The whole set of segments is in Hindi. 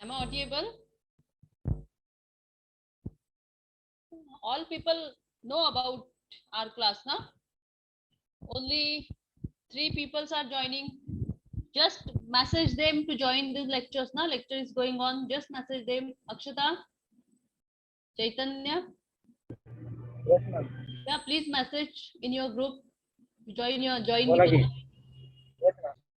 Am I audible? All people know about our class, na? Only 3 people are joining. Just message them to join the lectures, na? Lecture is going on. Just message them. Akshata, Chaitanya. Yes, ma'am. Yeah, please message in your group. Join the बोला कि class. yes, ma'am.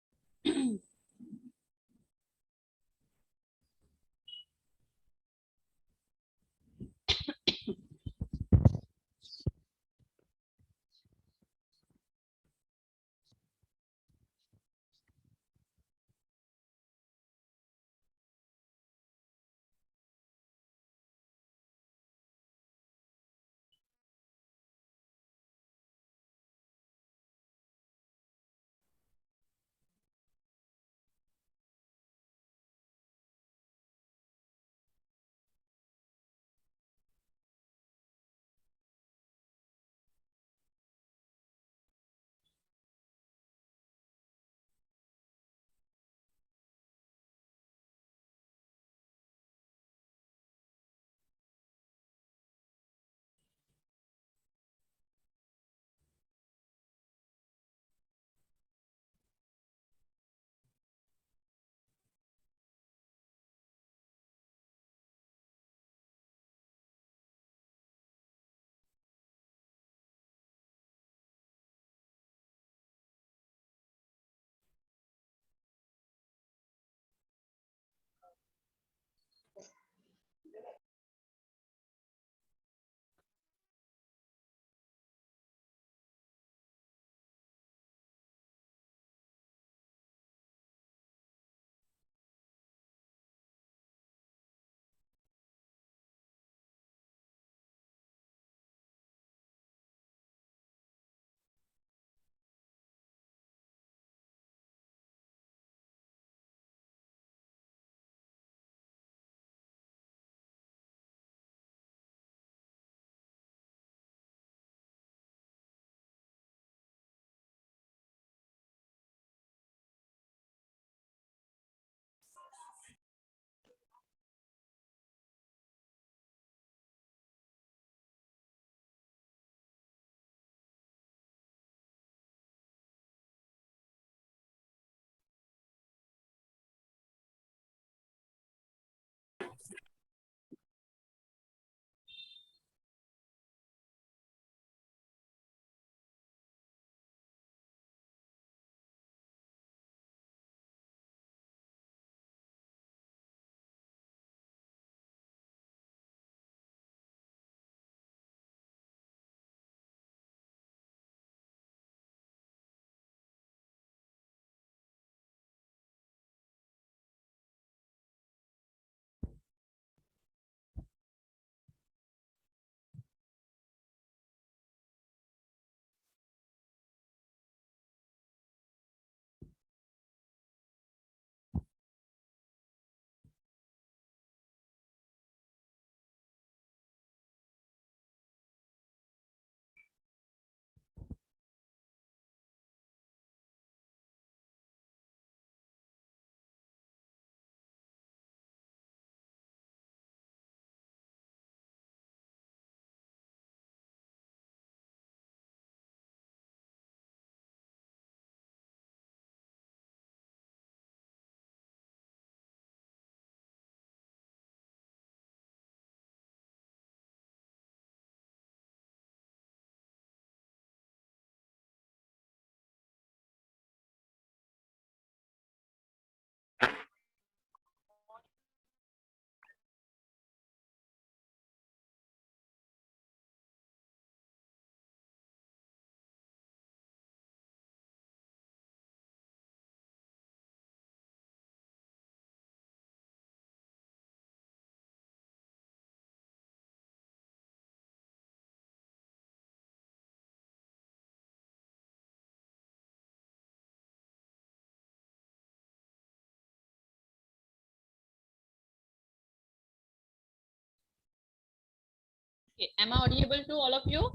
Okay. Am I audible to all of you?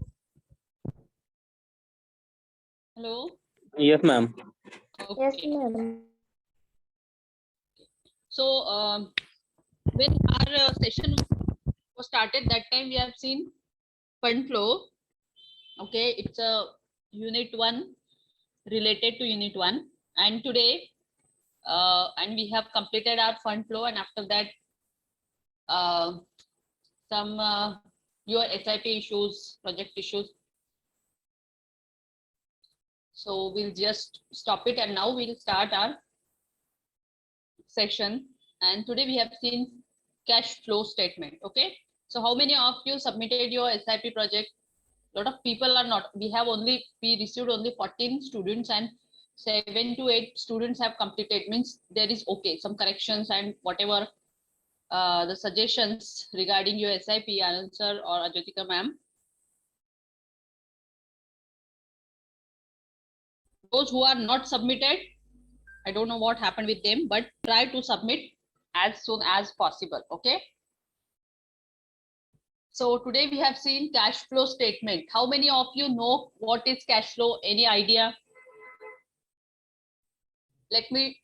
Hello. Yes, ma'am. Okay. Yes, ma'am. So when our session was started, that time we have seen fund flow. Okay, it's a unit 1 related to unit 1, and today and we have completed our fund flow, and after that some your SIP issues, project issues. So we'll just stop it, and now we'll start our session. And today we have seen cash flow statement. Okay, so how many of you submitted your SIP project? A lot of people are not. We received only 14 students, and 7 to 8 students have completed. Means there is okay some corrections and whatever the suggestions regarding your SIP, Anand sir or Ajyotika ma'am. Those who are not submitted, I don't know what happened with them, but try to submit as soon as possible. Okay. So today we have seen cash flow statement. How many of you know what is cash flow? Any idea? Let me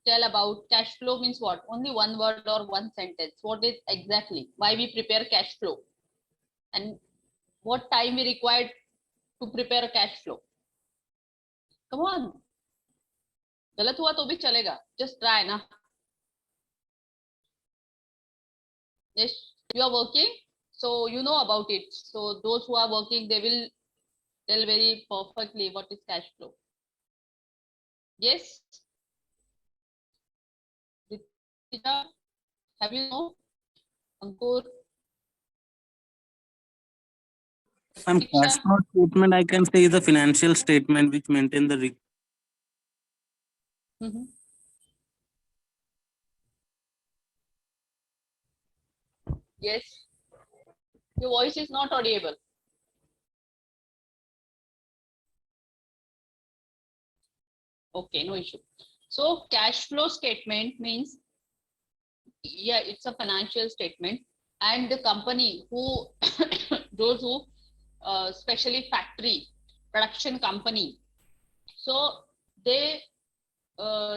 tell about cash flow means what? Only one word or one sentence. What is exactly? Why we prepare cash flow? And what time we required to prepare a cash flow? Come on. गलत हुआ तो भी चलेगा. Just try ना. Yes, you are working, so you know about it. So those who are working, they will tell very perfectly what is cash flow. Yes. Have you know? Ankur. Some cash flow statement I can say is a financial statement which maintain the Yes. Your voice is not audible. Okay, no issue. So cash flow statement means, yeah, it's a financial statement, and the company who those who especially factory production company, so they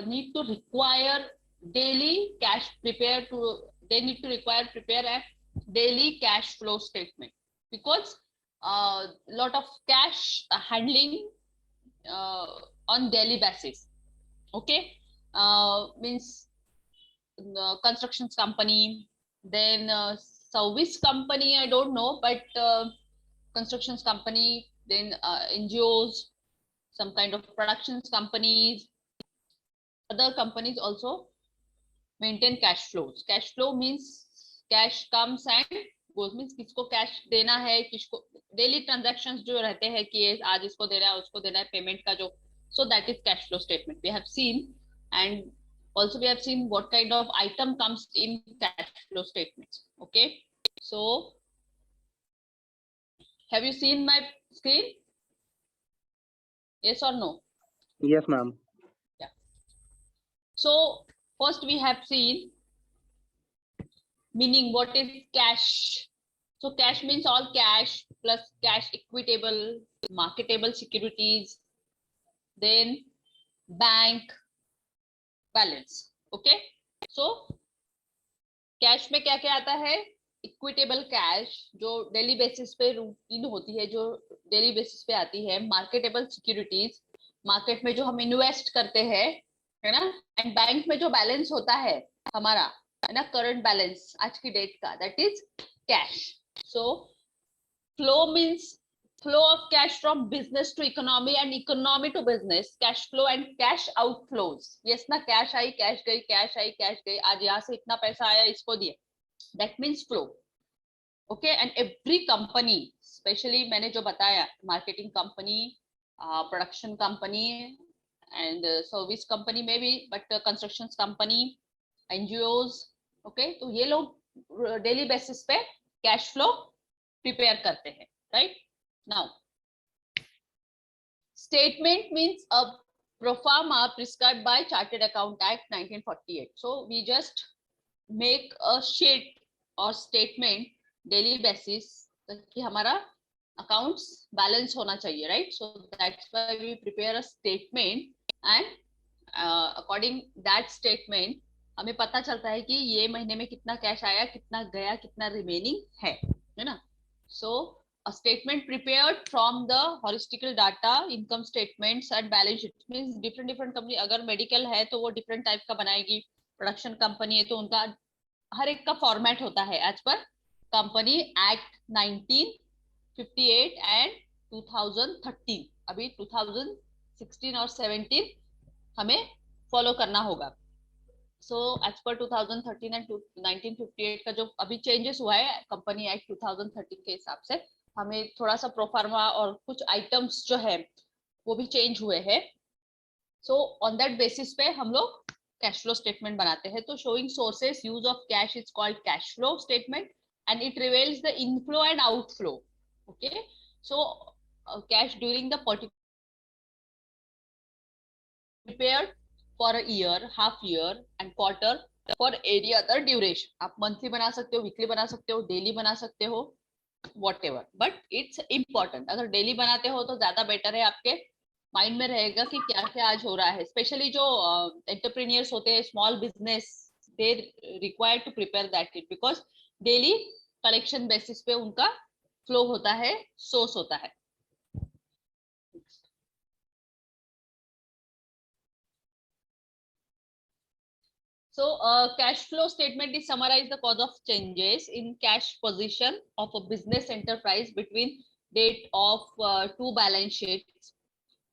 need to require daily cash prepare to they need to prepare a daily cash flow statement, because a lot of cash handling on daily basis. Okay, means constructions company, then service company, I don't know, but constructions company, then NGOs, some kind of productions companies, other companies also maintain cash flows. Cash flow means cash comes and goes, means किसको cash देना है, किसको daily transactions जो रहते हैं कि आज इसको देना है उसको देना है पेमेंट का जो, so that is cash flow statement we have seen. And also we have seen what kind of item comes in cash flow statements. Okay, so have you seen my screen? Yes or no? Yes, ma'am. Yeah. So first we have seen meaning what is cash. So cash means all cash plus cash equitable, marketable securities, then bank balance. Okay, so cash में क्या क्या आता है? इक्विटेबल कैश जो डेली बेसिस पे रूटीन होती है, जो डेली बेसिस पे आती है, मार्केटेबल सिक्योरिटीज मार्केट में जो हम इन्वेस्ट करते हैं, है ना, एंड बैंक में जो बैलेंस होता है हमारा, है ना, करंट बैलेंस आज की डेट का, that is cash. So flow means flow of cash from business to economy and economy to business, cash flow and cash outflows. yes ना, cash आई cash गई, cash आई cash गई, आज यहाँ से इतना पैसा आया इसको दिए, that means flow. okay, and every company, especially मैंने जो बताया, marketing company, production company and service company maybe, but construction company, NGOs, okay, तो ये लोग daily basis पे cash flow prepare करते हैं, right? Now, statement means a pro forma prescribed by Chartered Account Act 1948. So we just make a sheet or statement daily basis कि हमारा accounts balance होना चाहिए, right? So that's why we prepare a statement, and according that statement हमें पता चलता है कि ये महीने में कितना कैश आया, कितना गया, कितना रिमेनिंग है ना. सो a statement prepared from the horistical data, income statements and balance sheet means different company. अगर मेडिकल है तो वो डिफरेंट टाइप का बनाएगी, प्रोडक्शन कंपनी है तो उनका हर एक का फॉर्मेट होता है as per company act 1958 and 2013. अभी 2016 और 17 हमें फॉलो करना होगा. सो एज पर 2013 एंड 1958 का जो अभी चेंजेस हुआ है कंपनी एक्ट 2013 के हिसाब से, हमें थोड़ा सा प्रोफार्मा और कुछ आइटम्स जो है वो भी चेंज हुए हैं. सो ऑन दैट बेसिस पे हम लोग कैश फ्लो स्टेटमेंट बनाते हैं. तो showing sources use of cash is called cash flow statement and it reveals the inflow and outflow. Okay, so cash during the particular prepared for a year, half year and quarter for any other duration. आप monthly बना सकते हो, weekly बना सकते हो, daily बना सकते हो, whatever. But it's important. अगर daily बनाते हो तो ज्यादा better है, आपके माइंड में रहेगा कि क्या क्या आज हो रहा है. स्पेशली जो एंटरप्रेन्योर्स होते हैं, small business, they required to prepare that it because daily collection basis पे उनका फ्लो होता है, सोर्स होता है. So, cash flow statement is summarize the cause of changes in cash position of a business enterprise between date of two balance sheets,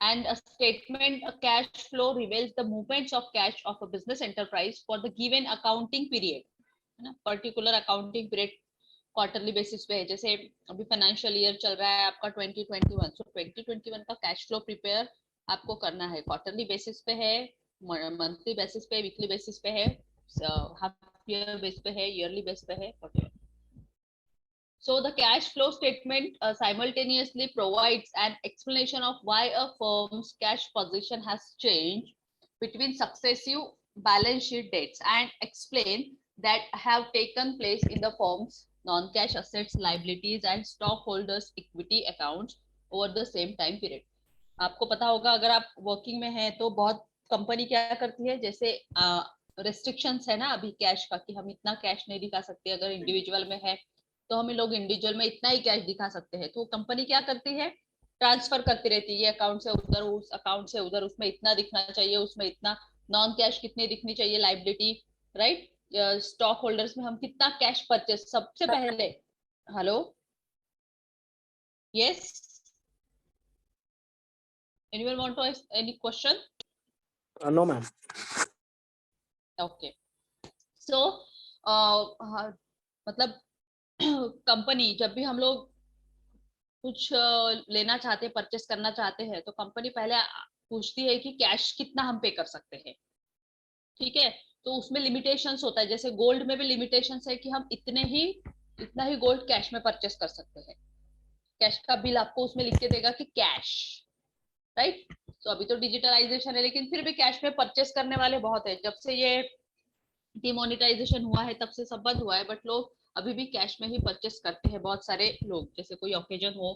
and a statement, a cash flow reveals the movements of cash of a business enterprise for the given accounting period. है ना, particular accounting period quarterly basis पे है. जैसे अभी फाइनेंशियल ईयर चल रहा है आपका 2021, सो 2021 का कैश फ्लो प्रिपेयर आपको करना है. क्वार्टरली बेसिस पे है, मंथली बेसिस पे, वीकली बेसिस पे है, हाफ ईयर बेस पे है, ईयरली बेस पे है. So the cash flow statement simultaneously provides an explanation of why a firm's cash position has changed between successive balance sheet dates and explain that have taken place in the firm's non-cash assets, liabilities and stockholders equity accounts over the same time period. आपको पता होगा अगर आप वर्किंग में हैं तो बहुत कंपनी क्या करती है, जैसे रेस्ट्रिक्शंस है ना अभी कैश का कि हम इतना कैश नहीं दिखा सकते. अगर इंडिविजुअल में है तो हम लोग इंडिविजुअल में इतना ही कैश दिखा सकते हैं. तो कंपनी क्या करती है, ट्रांसफर करती रहती है, ये अकाउंट से उधर, उस अकाउंट से उधर, उसमें इतना दिखना चाहिए, उसमें इतना, नॉन कैश कितनी दिखनी चाहिए, लाइबिलिटी, राइट. स्टॉक होल्डर्स में हम कितना कैश परचेस सबसे पहले. Hello, yes, anyone want to ask any question? No, ma'am. Okay, so मतलब कंपनी जब भी हम लोग कुछ लेना चाहते हैं, परचेस करना चाहते हैं, तो कंपनी पहले पूछती है कि कैश कितना हम पे कर सकते हैं. ठीक है, तो उसमें लिमिटेशंस होता है. जैसे गोल्ड में भी लिमिटेशंस है कि हम इतना ही गोल्ड कैश में परचेस कर सकते हैं. कैश का बिल आपको उसमें लिख के देगा कि कैश, राइट. तो अभी तो डिजिटलाइजेशन है लेकिन फिर भी कैश में परचेस करने वाले बहुत है. जब से ये डिमोनेटाइजेशन हुआ है तब से सब बंद हुआ है, बट लोग अभी भी कैश में ही परचेस करते हैं. बहुत सारे लोग, जैसे कोई ओकेजन हो,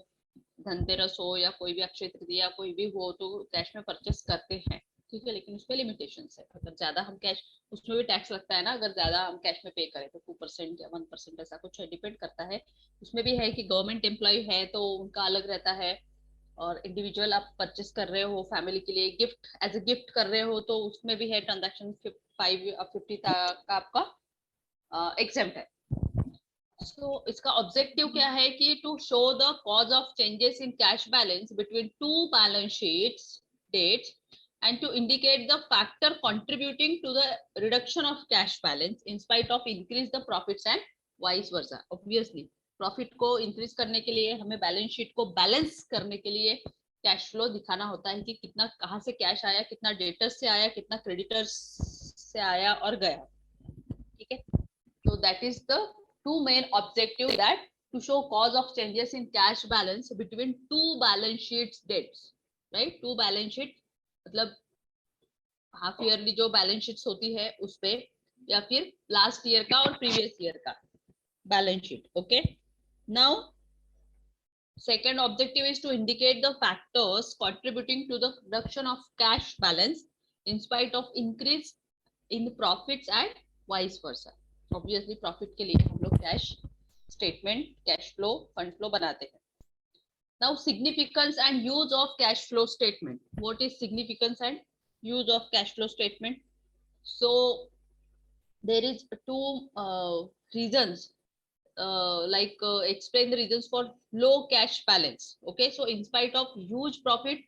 धनतेरस हो या कोई भी अक्षय तृतीया कोई भी हो, तो कैश में परचेस करते हैं. ठीक है, लेकिन उसमें लिमिटेशन है. अगर ज्यादा हम कैश, उसमें भी टैक्स लगता है ना, अगर ज्यादा हम कैश में पे करें तो 2% या 1% ऐसा कुछ है, डिपेंड करता है. उसमें भी है कि गवर्नमेंट एम्प्लॉय है तो उनका अलग रहता है, और इंडिविजुअल आप परचेस कर रहे हो फैमिली के लिए, गिफ्ट एज ए गिफ्ट कर रहे हो, तो उसमें भी है ट्रांजेक्शन 50 का आपका एग्जेम्प्ट है. So इसका ऑब्जेक्टिव क्या है कि to show the cause of changes in cash balance between two balance sheets dates and to indicate the factor contributing to the reduction of cash balance in spite of increase the profits and vice versa. Obviously profit को इंक्रीज करने के लिए हमें बैलेंस शीट को बैलेंस करने के लिए कैश फ्लो दिखाना होता है कि कितना कहाँ से कैश आया, कितना डेटर्स से आया, कितना क्रेडिटर्स से आया और गया. ठीक है, so that is the two main objective, that to show cause of changes in cash balance between two balance sheets dates, right. two balance sheet मतलब हाफ ईयरली जो बैलेंस शीट्स होती है उस पे, या फिर लास्ट ईयर का और प्रीवियस ईयर का balance sheet. Okay, now second objective is to indicate the factors contributing to the reduction of cash balance in spite of increase in profits and vice versa. Obviously profit के लिए हम लोग cash statement, cash flow, fund flow बनाते हैं। Now significance and use of cash flow statement. What is significance and use of cash flow statement? So there is two reasons, explain the reasons for low cash balance. Okay, so in spite of huge profit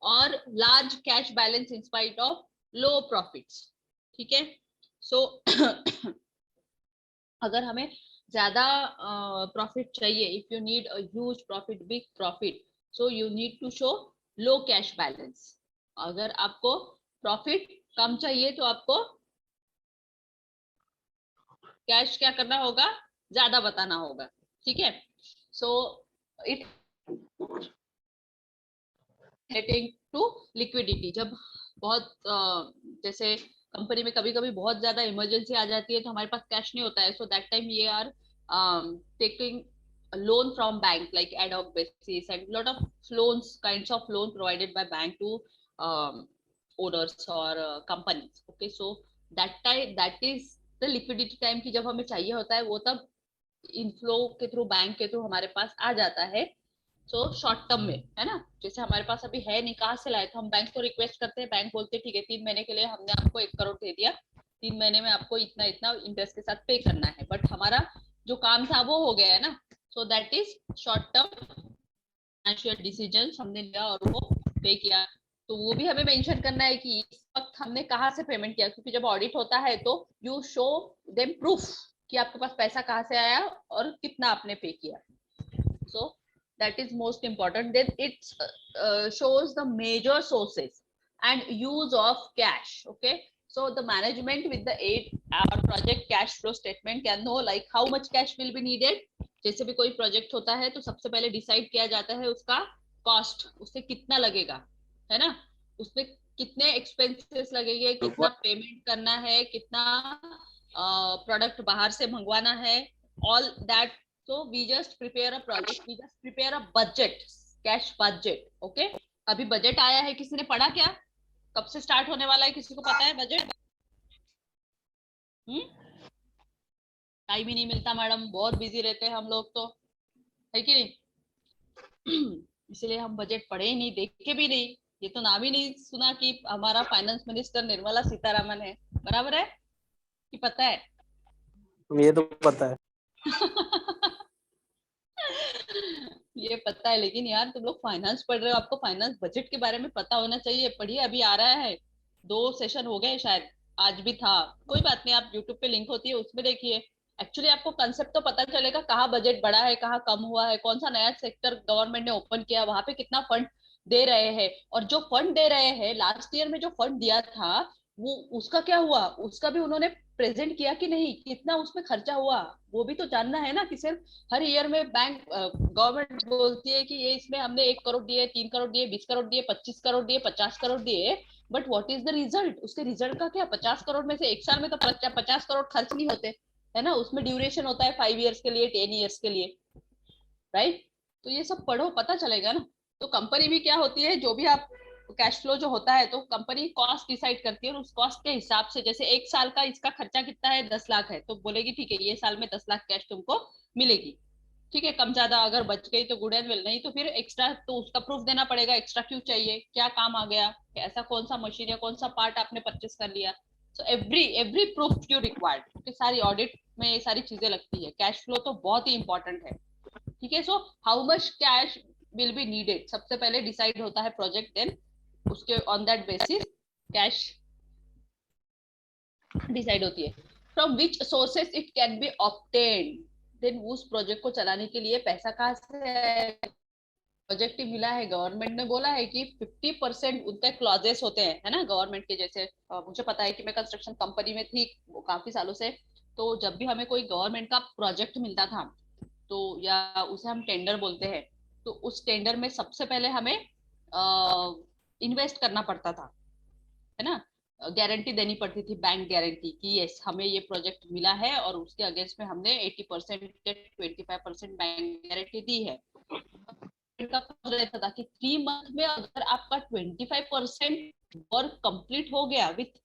or large cash balance in spite of low profits. ठीक है, so अगर हमें ज्यादा प्रॉफिट चाहिए, if you need a huge profit, big profit, so you need to show low cash balance. अगर आपको प्रॉफिट कम चाहिए तो आपको कैश क्या करना होगा, ज्यादा बताना होगा। ठीक है, so it hating to liquidity. जब बहुत जैसे कंपनी में कभी कभी बहुत ज्यादा इमरजेंसी आ जाती है तो हमारे पास कैश नहीं होता है, सो दैट टाइम ये are taking loan from bank like ad hoc basis and lot of loans, kinds of loan provided by bank to owners or companies. Okay, so that time, that is the liquidity time की जब हमें चाहिए होता है, वो तब इनफ्लो के थ्रू, बैंक के थ्रू हमारे पास आ जाता है। सो शॉर्ट टर्म में है ना, जैसे हमारे पास अभी है नहीं, कहाँ से लाए, तो हम बैंक को रिक्वेस्ट करते हैं, बैंक बोलते हैं ठीक है 3 महीने के लिए हमने आपको 1 करोड़ दे दिया, 3 महीने में आपको इतना इतना इंटरेस्ट के साथ पे करना है, बट हमारा जो काम था वो हो गया है ना। सो that is short term financial decision हमने लिया और वो पे किया। तो वो भी हमें मेंशन करना है कि इस वक्त हमने कहाँ से पेमेंट किया, क्योंकि जब ऑडिट होता है तो यू शो देम प्रूफ कि आपके पास पैसा कहाँ से आया और कितना आपने पे किया। सो that is most important. Then it shows the major sources and use of cash. Okay, so the management with the aid our project cash flow statement can know like how much cash will be needed. जैसे भी कोई प्रोजेक्ट होता है तो सबसे पहले डिसाइड किया जाता है उसका कॉस्ट, उससे कितना लगेगा, है ना, उसमें कितने एक्सपेंसेस लगेंगे, कितना पेमेंट करना है, कितना प्रोडक्ट बाहर से मंगवाना है, all that. So we just prepare a project, we just prepare a budget, cash budget. Okay, अभी बजट आया है, किसी ने पढ़ा क्या, कब से स्टार्ट होने वाला है, किसी को पता है बजट? टाइम ही नहीं मिलता मैडम, बहुत बिजी रहते हैं हम लोग तो, है कि नहीं? इसलिए हम बजट पढ़े ही नहीं, देखे भी नहीं, ये तो नाम ही नहीं सुना कि हमारा फाइनेंस मिनिस्टर निर्मला सीतारामन है, बराबर है कि पता है? ये तो पता है। ये पता है, लेकिन यार तुम लोग फाइनेंस पढ़ रहे हो, आपको फाइनेंस बजट के बारे में पता होना चाहिए। पढ़िए, अभी आ रहा है, 2 सेशन हो गए शायद, आज भी था, कोई बात नहीं, आप यूट्यूब पे लिंक होती है उसमें देखिए। एक्चुअली आपको कंसेप्ट तो पता चलेगा, कहाँ बजट बढ़ा है, कहाँ कम हुआ है, कौन सा नया सेक्टर गवर्नमेंट ने ओपन किया, वहां पे कितना फंड दे रहे हैं, और जो फंड दे रहे हैं लास्ट ईयर में जो फंड दिया था वो उसका क्या हुआ, उसका भी उन्होंने प्रेजेंट किया कि नहीं, कितना उसमें खर्चा हुआ, वो भी तो जानना है ना। कि सिर्फ हर ईयर में बैंक गवर्नमेंट बोलती है कि ये इसमें हमने 1 करोड़ दिए, 3 करोड़ दिए, 20 करोड़ दिए, 25 करोड़ दिए, 50 करोड़ दिए, but what is the result, उसके रिजल्ट का क्या? 50 करोड़ में से एक साल में तो 50 करोड़ खर्च नहीं होते, है ना, उसमें ड्यूरेशन होता है 5 ईयर्स के लिए, 10 ईयर्स के लिए, राइट? तो ये सब पढ़ो, पता चलेगा ना। तो कंपनी भी क्या होती है, जो भी आप कैश फ्लो जो होता है, तो कंपनी कॉस्ट डिसाइड करती है, और उस कॉस्ट के हिसाब से, जैसे 1 साल का इसका खर्चा कितना है, 10 लाख है, तो बोलेगी ठीक है ये साल में 10 लाख कैश तुमको मिलेगी। ठीक है, कम ज्यादा अगर बच गई तो गुड एंड वेल, नहीं तो फिर एक्स्ट्रा तो उसका प्रूफ देना पड़ेगा, एक्स्ट्रा क्यों चाहिए, क्या काम आ गया, ऐसा कौन सा मशीन या कौन सा पार्ट आपने परचेस कर लिया। So every proof you required, क्योंकि सारी ऑडिट में ये सारी चीजें लगती है। कैश फ्लो तो बहुत ही इंपॉर्टेंट है। ठीक है, so how much cash will be needed, सबसे पहले डिसाइड होता है प्रोजेक्ट, देन उसके on that basis cash decide होती है। From which sources it can be obtained, then उस प्रोजेक्ट को चलाने के लिए पैसा कहाँ से, प्रोजेक्ट मिला है, गवर्नमेंट ने बोला है कि 50% उनके क्लॉजेस होते हैं, है ना, गवर्नमेंट के। जैसे मुझे पता है कि मैं कंस्ट्रक्शन कंपनी में थी काफी सालों से, तो जब भी हमें कोई गवर्नमेंट का प्रोजेक्ट मिलता था, तो या उसे हम टेंडर बोलते हैं, तो उस टेंडर में सबसे पहले हमें इन्वेस्ट करना पड़ता था, है ना, गारंटी देनी पड़ती थी, बैंक गारंटी कि यस हमें ये प्रोजेक्ट मिला है, और उसके अगेंस्ट में हमने 80% 25% बैंक गारंटी दी है। का रहता था कि 3 मंथ में अगर आपका 25% वर्क कंप्लीट हो गया विथ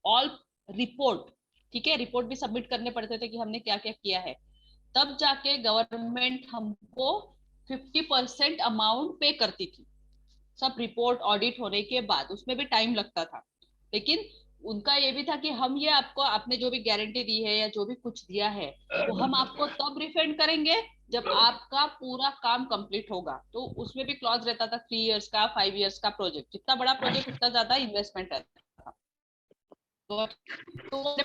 ऑल रिपोर्ट, ठीक है, रिपोर्ट भी सबमिट करने पड़ते थे कि हमने क्या क्या किया है, तब जाके गवर्नमेंट हमको 50% अमाउंट पे करती थी, सब रिपोर्ट ऑडिट होने के बाद। उसमें भी टाइम लगता था, लेकिन उनका ये भी था कि हम ये आपको, आपने जो भी गारंटी दी है या जो भी कुछ दिया है, वो हम आपको तब रिफंड करेंगे जब आपका पूरा काम कंप्लीट होगा। तो उसमें भी क्लॉज रहता था 3 इयर्स का, 5 इयर्स का प्रोजेक्ट, जितना बड़ा प्रोजेक्ट उतना ज्यादा इन्वेस्टमेंट रहता था। तो वो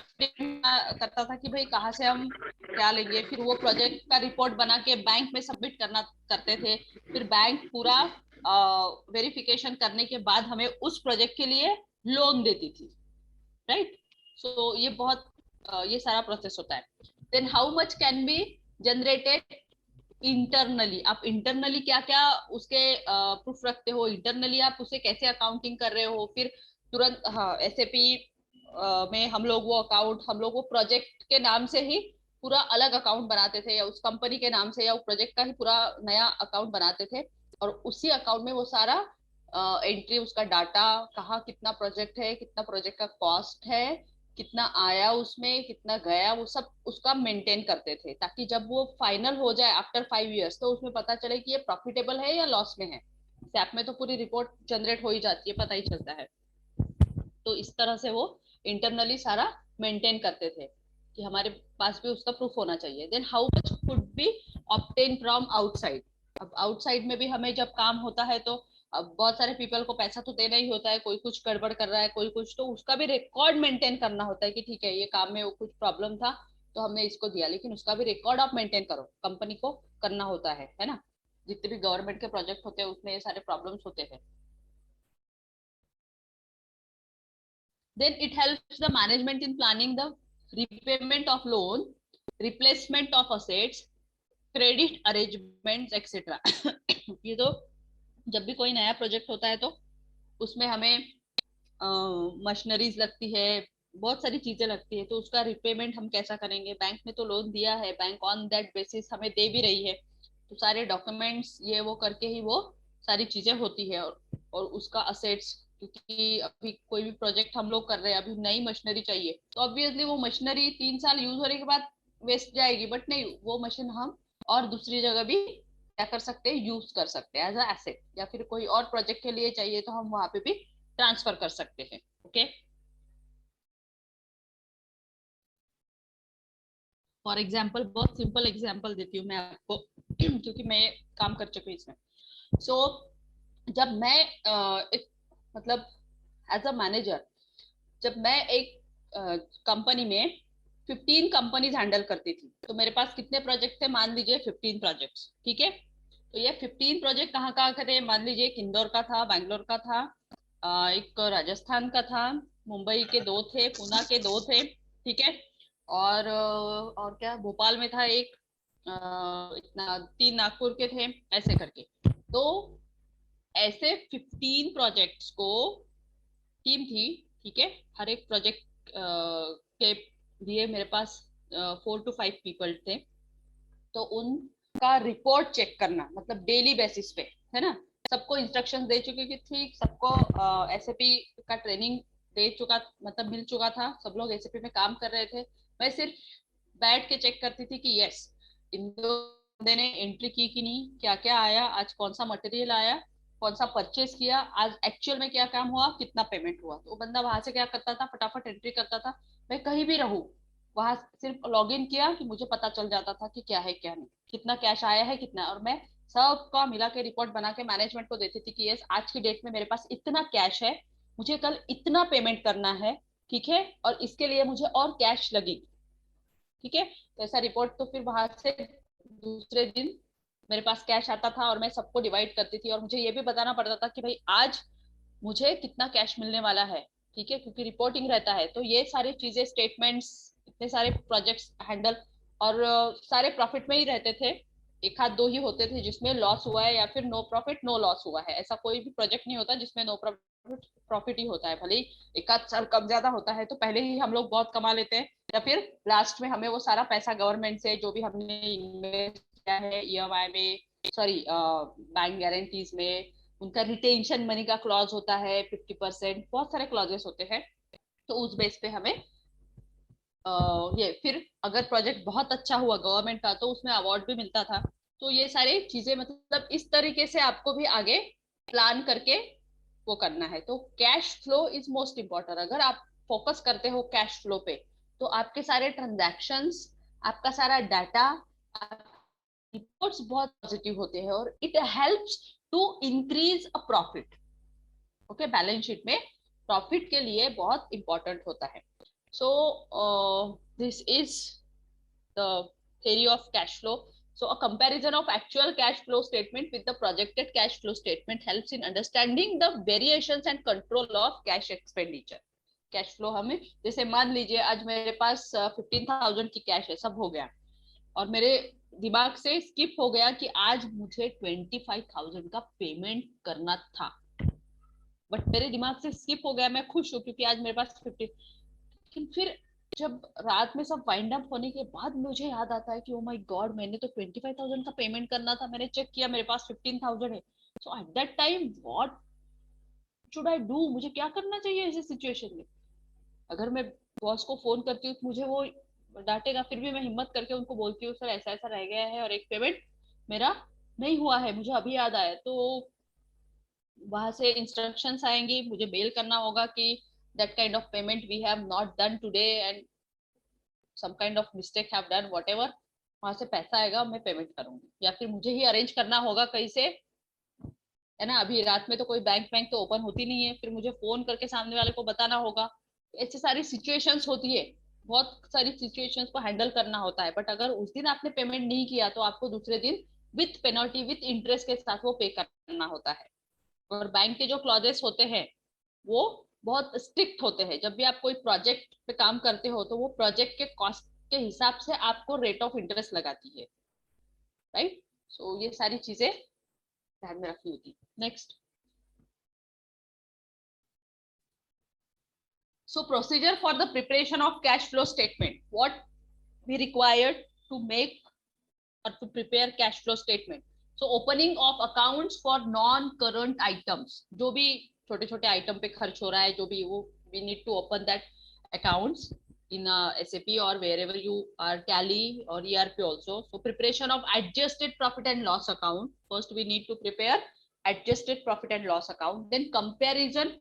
करता था कि भाई कहाँ से हम क्या लेंगे, फिर वो प्रोजेक्ट का रिपोर्ट बना के बैंक में सबमिट करना करते थे, फिर बैंक पूरा वेरिफिकेशन करने के बाद हमें उस प्रोजेक्ट के लिए लोन देती थी, राइट। सो ये बहुत ये सारा प्रोसेस होता है। Then how much can be generated internally, आप इंटरनली क्या क्या उसके प्रूफ रखते हो, इंटरनली आप उसे कैसे अकाउंटिंग कर रहे हो, फिर तुरंत, हाँ, एसएपी में हम लोग वो अकाउंट, हम लोग वो प्रोजेक्ट के नाम से ही पूरा अलग अकाउंट बनाते थे, या उस कंपनी के नाम से या उस प्रोजेक्ट का ही पूरा नया अकाउंट बनाते थे, और उसी अकाउंट में वो सारा एंट्री, उसका डाटा, कहाँ कितना प्रोजेक्ट है, कितना प्रोजेक्ट का कॉस्ट है, कितना आया उसमें, कितना गया, वो सब उसका मेंटेन करते थे, ताकि जब वो फाइनल हो जाए आफ्टर 5 इयर्स तो उसमें पता चले कि ये प्रॉफिटेबल है या लॉस में है। सैप में तो पूरी रिपोर्ट जनरेट हो ही जाती है, पता ही चलता है। तो इस तरह से वो इंटरनली सारा मेंटेन करते थे कि हमारे पास भी उसका प्रूफ होना चाहिए। Then how much could be obtain from outside. अब आउटसाइड में भी हमें जब काम होता है तो अब बहुत सारे पीपल को पैसा तो देना ही होता है, कोई कुछ गड़बड़ कर रहा है, कोई कुछ, तो उसका भी रिकॉर्ड मेंटेन करना होता है कि ठीक है ये काम में वो कुछ प्रॉब्लम था तो हमने इसको दिया, लेकिन उसका भी रिकॉर्ड आप मेंटेन करो, कंपनी को करना होता है ना। जितने भी गवर्नमेंट के प्रोजेक्ट होते हैं उसमें ये सारे प्रॉब्लम्स होते हैं। Then it helps the management in planning the repayment of loan, replacement of assets, credit arrangements, etc. ये तो जब भी कोई नया प्रोजेक्ट होता है तो उसमें हमें मशीनरीज लगती है, बहुत सारी चीजें लगती है, तो उसका रिपेमेंट हम कैसा करेंगे, बैंक ने तो लोन दिया है, बैंक ऑन दैट बेसिस हमें दे भी रही है, तो सारे डॉक्यूमेंट्स ये वो करके ही वो सारी चीजें होती है। और उसका असेट्स, क्योंकि अभी कोई भी प्रोजेक्ट हम लोग कर रहे हैं, अभी नई मशीनरी चाहिए, तो ऑब्वियसली वो मशीनरी 3 साल यूज होने के बाद वेस्ट जाएगी, बट नहीं, वो मशीन हम और दूसरी जगह भी क्या कर सकते हैं, यूज कर सकते हैं एज अ एसेट, या फिर कोई और प्रोजेक्ट के लिए चाहिए तो हम वहां पे भी ट्रांसफर कर सकते हैं। ओके, फॉर एग्जाम्पल, बहुत सिंपल एग्जाम्पल देती हूँ मैं आपको क्योंकि मैं काम कर चुकी हूँ इसमें। सो जब मैं एक, मतलब एज अ मैनेजर, जब मैं एक कंपनी में 15 कंपनीज हैंडल करती थी, तो मेरे पास कितने प्रोजेक्ट थे, मान लीजिए 15 प्रोजेक्ट्स, ठीक है। तो ये 15 प्रोजेक्ट कहाँ कहाँ के थे, मान लीजिए एक इंदौर का था, बैंगलोर का था, एक राजस्थान का था, मुंबई के 2 थे, पुणे के 2 थे, ठीक है, और क्या, भोपाल में था एक, इतना 3 नागपुर के थे, ऐसे करके। तो ऐसे 15 प्रोजेक्ट्स को टीम थी, ठीक है। हर एक प्रोजेक्ट के लिए मेरे पास 4 to 5 पीपल थे। तो उनका रिपोर्ट चेक करना, मतलब डेली बेसिस पे, है ना। सबको इंस्ट्रक्शंस दे चुकी थी, सबको एसएपी का ट्रेनिंग दे चुका, मतलब मिल चुका था, सब लोग एसएपी में काम कर रहे थे। मैं सिर्फ बैठ के चेक करती थी कि यस, इन दो बंदे ने एंट्री की कि नहीं, क्या क्या आया आज, कौन सा मटेरियल आया, कौन सा परचेज किया, आज एक्चुअल में क्या काम हुआ, कितना पेमेंट हुआ। तो वो बंदा वहां से क्या करता था, फटाफट एंट्री करता था। मैं कहीं भी रहूं, वहां सिर्फ लॉग इन किया कि मुझे पता चल जाता था कि क्या है क्या नहीं, कितना कैश आया है कितना, और मैं सबका मिला के रिपोर्ट बना के मैनेजमेंट को देती थी कि यस, आज की डेट में मेरे पास इतना कैश है, मुझे कल इतना पेमेंट करना है, ठीक है, और इसके लिए मुझे और कैश लगेगी, ठीक है। तो ऐसा रिपोर्ट, तो फिर वहां से दूसरे दिन मेरे पास कैश आता था और मैं सबको डिवाइड करती थी, और मुझे ये भी बताना पड़ता था कि भाई आज मुझे कितना कैश मिलने वाला है, ठीक है, क्योंकि रिपोर्टिंग रहता है। तो ये सारी चीजें, स्टेटमेंट्स, इतने सारे प्रोजेक्ट्स हैंडल, और सारे प्रॉफिट में ही रहते थे, एक आध दो ही होते थे जिसमें लॉस हुआ है, या फिर नो प्रॉफिट नो लॉस हुआ है, ऐसा कोई भी प्रोजेक्ट नहीं होता जिसमें नो प्रॉफिट प्रॉफिट ही होता है। भले ही एक आध साल कम ज्यादा होता है तो पहले ही हम लोग बहुत कमा लेते हैं, या फिर लास्ट में हमें वो सारा पैसा गवर्नमेंट से जो भी हमने इन्वेस्ट किया है ईएमआई में, सॉरी बैंक गारंटीज में, उनका रिटेंशन मनी का क्लॉज होता है 50%, बहुत सारे क्लॉजेस होते हैं, तो उस बेस पे हमें ये फिर अगर प्रोजेक्ट बहुत अच्छा हुआ गवर्नमेंट का तो उसमें अवार्ड भी मिलता था। तो ये सारी चीजें मतलब इस तरीके से आपको भी आगे प्लान करके वो करना है। तो cash flow is most important. अगर आप फोकस करते हो कैश फ्लो पे तो आपके सारे ट्रांजैक्शंस, आपका सारा डाटा, रिपोर्ट्स बहुत पॉजिटिव होते हैं और it helps to increase a profit. Okay, balance sheet में प्रॉफिट के लिए बहुत इंपॉर्टेंट होता है। So this is the theory of cash flow. So a comparison of actual cash flow statement with the projected cash flow statement helps in understanding the variations and control of cash expenditure. Cash flow हमें, जैसे मान लीजिए आज मेरे पास 15,000 की कैश है, सब हो गया और मेरे दिमाग से स्किप हो गया कि आज मुझे 25,000 का पेमेंट करना था, बट मेरे दिमाग से स्किप हो गया। मैं खुश हूँ क्योंकि आज मेरे पास 50। लेकिन फिर जब रात में सब वाइंड अप होने के बाद मुझे याद आता है कि ओ माय गॉड, मैंने तो 25,000 का पेमेंट करना था, मैंने चेक किया मेरे पास 15,000 है। So at that time what should I do, मुझे क्या करना चाहिए ऐसी सिचुएशन में? अगर मैं बॉस को फोन करती हूँ तो मुझे वो डांटेगा, फिर भी मैं हिम्मत करके उनको बोलती हूँ सर ऐसा ऐसा रह गया है और एक पेमेंट मेरा नहीं हुआ है, मुझे अभी याद आया। तो वहां से इंस्ट्रक्शंस आएंगी, मुझे मेल करना होगा कि that kind of payment we have not done today and some kind of mistake have done whatever। वहां से पैसा आएगा, मैं पेमेंट करूंगी, या फिर मुझे ही अरेंज करना होगा कहीं से, है ना। अभी रात में तो कोई बैंक बैंक तो ओपन होती नहीं है, फिर मुझे फोन करके सामने वाले को बताना होगा। ऐसी सारी सिचुएशंस होती है, बहुत सारी सिचुएशंस को हैंडल करना होता है। बट अगर उस दिन आपने पेमेंट नहीं किया तो आपको दूसरे दिन विथ पेनल्टी विथ इंटरेस्ट के साथ वो पे करना होता है। और बैंक के जो क्लॉजेस होते हैं वो बहुत स्ट्रिक्ट होते हैं। जब भी आप कोई प्रोजेक्ट पे काम करते हो तो वो प्रोजेक्ट के कॉस्ट के हिसाब से आपको रेट ऑफ इंटरेस्ट लगाती है, राइट। सो ये सारी चीजें ध्यान में रखनी होती है। Next, so procedure for the preparation of cash flow statement, what we required to make or to prepare cash flow statement। so opening of accounts for non current items, जो भी छोटे छोटे आइटम पे खर्च हो रहा है, जो भी वो we need to open that accounts in SAP or wherever you are, Tally or ERP also। so preparation of adjusted profit and loss account, first we need to prepare adjusted profit and loss account, then comparison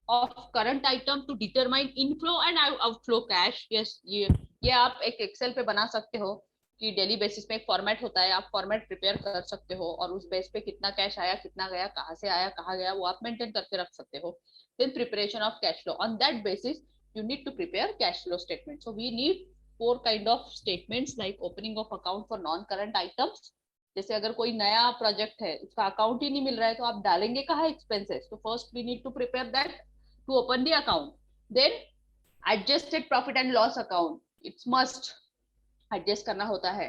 of current item to determine inflow and outflow cash। yes, ये आप एक एक्सेल पे बना सकते हो कि डेली बेसिस पे एक फॉर्मेट होता है, आप फॉर्मेट प्रिपेयर कर सकते हो और उस बेस पे कितना कैश आया, कितना गया, कहाँ से आया, कहाँ गया, वो आप मेंटेन करके रख सकते हो। then preparation of cash flow, on that basis you need to prepare cash flow statement। so we need 4 kind of statements like opening of account for non current items। जैसे अगर कोई नया प्रोजेक्ट है, उसका अकाउंट ही नहीं मिल रहा है तो आप डालेंगे कहाँ एक्सपेंसेस, तो first we need to prepare that to open the account। then adjusted profit and loss account, it's must adjust करना होता है।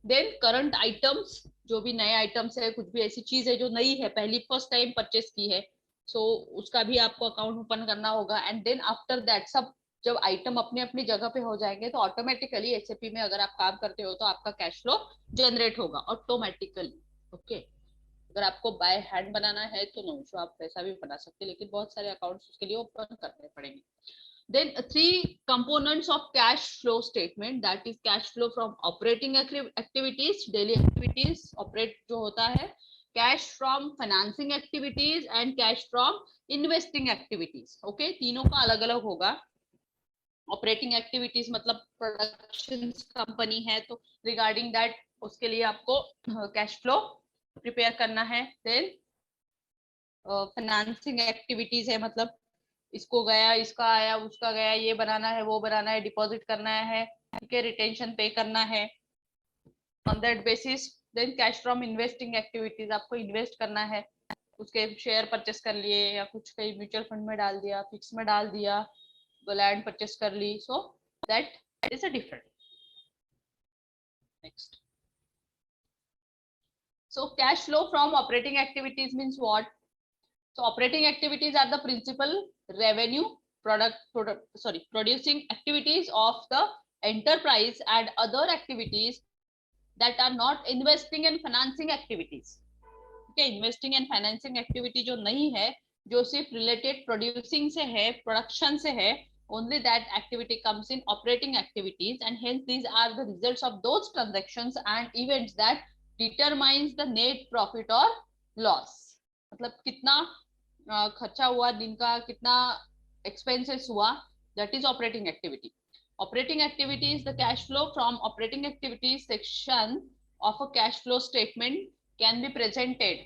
देन करंट आइटम्स, जो भी नए आइटम्स है, कुछ भी ऐसी चीज है जो नई है, पहली फर्स्ट टाइम परचेस की है, सो उसका भी आपको अकाउंट ओपन करना होगा। एंड देन आफ्टर दैट सब जब आइटम अपने अपनी जगह पे हो जाएंगे तो ऑटोमेटिकली एसएपी में अगर आप काम करते हो तो आपका कैश फ्लो जनरेट होगा ऑटोमेटिकली। ओके, अगर आपको बाय हैंड बनाना है तो नो इशू, आप वैसा भी बना सकते हैं, लेकिन बहुत सारे अकाउंट्स उसके लिए ओपन करने पड़ेंगे। then 3 components of cash flow statement, that is cash flow from operating activities, daily activities operate जो होता है, cash from financing activities and cash from investing activities। okay, तीनों का अलग अलग होगा। ऑपरेटिंग एक्टिविटीज मतलब प्रोडक्शन कंपनी है तो रिगार्डिंग दैट उसके लिए आपको कैश फ्लो प्रिपेयर करना है। देन फाइनेंसिंग एक्टिविटीज है, मतलब इसको गया, इसका आया, उसका गया, ये बनाना है, वो बनाना है, डिपॉजिट करना है, ठीक है, रिटेंशन पे करना है, on that basis. Then cash from investing activities, आपको इन्वेस्ट करना है, उसके शेयर परचेस कर लिए या कुछ कहीं म्यूचुअल फंड में डाल दिया, फिक्स में डाल दिया, लैंड परचेस कर ली, so that is a different. Next, so cash flow from operating activities means what? So operating activities are the principal revenue producing activities of the enterprise and other activities that are not investing and financing activities। okay, investing and financing activity जो नहीं है, जो सिर्फ related producing से है, production से है, only that activity comes in operating activities, and hence these are the results of those transactions and events that determines the net profit or loss. मतलब कितना खर्चा हुआ दिन का, कितना expenses हुआ, that is operating activity. Operating activity is the cash flow from operating activities section of a cash flow statement can be presented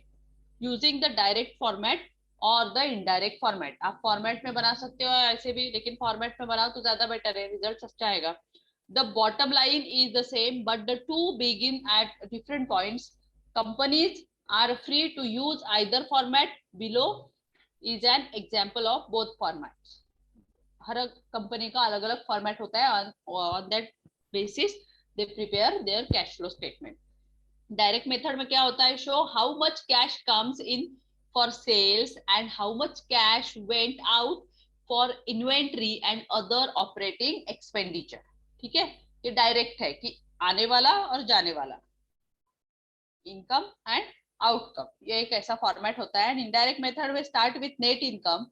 using the direct format और द इनडायरेक्ट फॉर्मेट. आप फॉर्मेट में बना सकते हो ऐसे भी, लेकिन फॉर्मेट में बनाओ तो ज्यादा बेटर है, रिजल्ट अच्छा आएगा. The bottom line is the same but the to begin at different points. Companies are free to use either format. Below is an example of both formats. हर कंपनी का अलग अलग फॉर्मेट होता है, on that basis they prepare their cash flow statement. Direct method में क्या होता है, show how much cash comes in for sales and how much cash went out for inventory and other operating expenditure. ठीक है, ये डायरेक्ट है कि आने वाला और जाने वाला, इनकम एंड आउटकम. ये एक ऐसा फॉर्मेट होता है. एंड इनडायरेक्ट मेथड में start with net income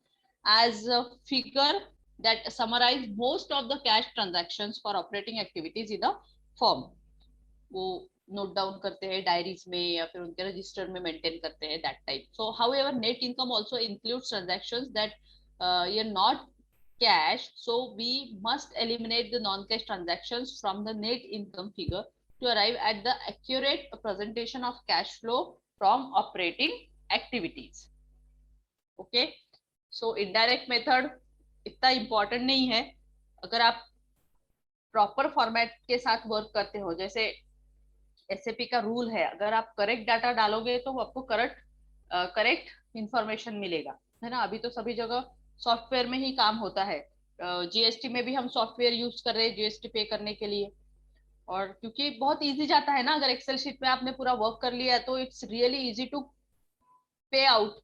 as a figure that summarize most of the cash transactions for operating activities in a firm. वो नोट डाउन करते हैं डायरीज में या फिर उनके रजिस्टर में मेंटेन करते हैं, that type. So however net income also includes transactions that ये not cash, so we must eliminate the non cash transactions from the net income figure to arrive at the accurate presentation of cash flow from operating activities. Okay, so indirect method इतना इंपॉर्टेंट नहीं है अगर आप प्रॉपर फॉर्मेट के साथ वर्क करते हो. जैसे एसएपी का रूल है, अगर आप करेक्ट डाटा डालोगे तो आपको करेक्ट इंफॉर्मेशन मिलेगा, है ना. अभी तो सभी जगह सॉफ्टवेयर में ही काम होता है. जीएसटी में भी हम सॉफ्टवेयर यूज कर रहे हैं जीएसटी पे करने के लिए, और क्योंकि बहुत इजी जाता है ना. अगर एक्सेल शीट में आपने पूरा वर्क कर लिया तो it's really easy to pay out.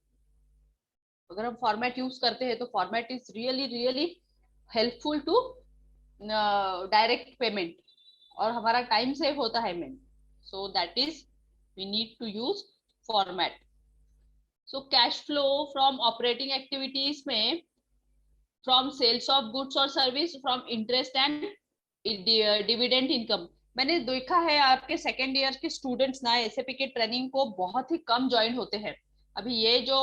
अगर हम फॉर्मेट यूज करते हैं तो format is really really helpful to direct payment, और हमारा टाइम सेव होता है man. So that is we need to use format. So cash flow from operating activities में from sales of goods or service, from interest and dividend income. मैंने देखा है आपके सेकेंड ईयर के स्टूडेंट्स ना एसएपी के ट्रेनिंग को बहुत ही कम ज्वाइन होते हैं. अभी ये जो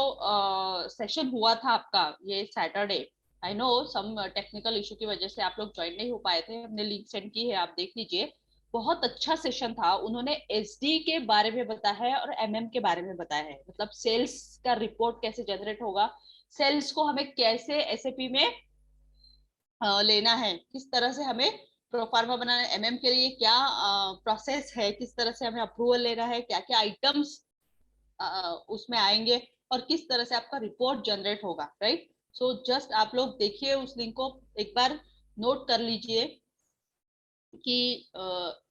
सेशन हुआ था आपका ये Saturday, I know some technical issue की वजह से आप लोग ज्वाइन नहीं हो पाए थे. हमने लिंक सेंड की है, आप देख लीजिए. बहुत अच्छा सेशन था. उन्होंने एसडी के बारे में बताया है और एमएम के बारे में बताया है. मतलब सेल्स का रिपोर्ट कैसे जनरेट होगा, सेल्स को हमें कैसे एसएपी में लेना है, किस तरह से हमें प्रोफार्मा बनाना है, एमएम के लिए क्या प्रोसेस है, किस तरह से हमें अप्रूवल लेना है, क्या क्या आइटम्स उसमें आएंगे और किस तरह से आपका रिपोर्ट जनरेट होगा. राइट, सो जस्ट आप लोग देखिए उस लिंक को एक बार, नोट कर लीजिए कि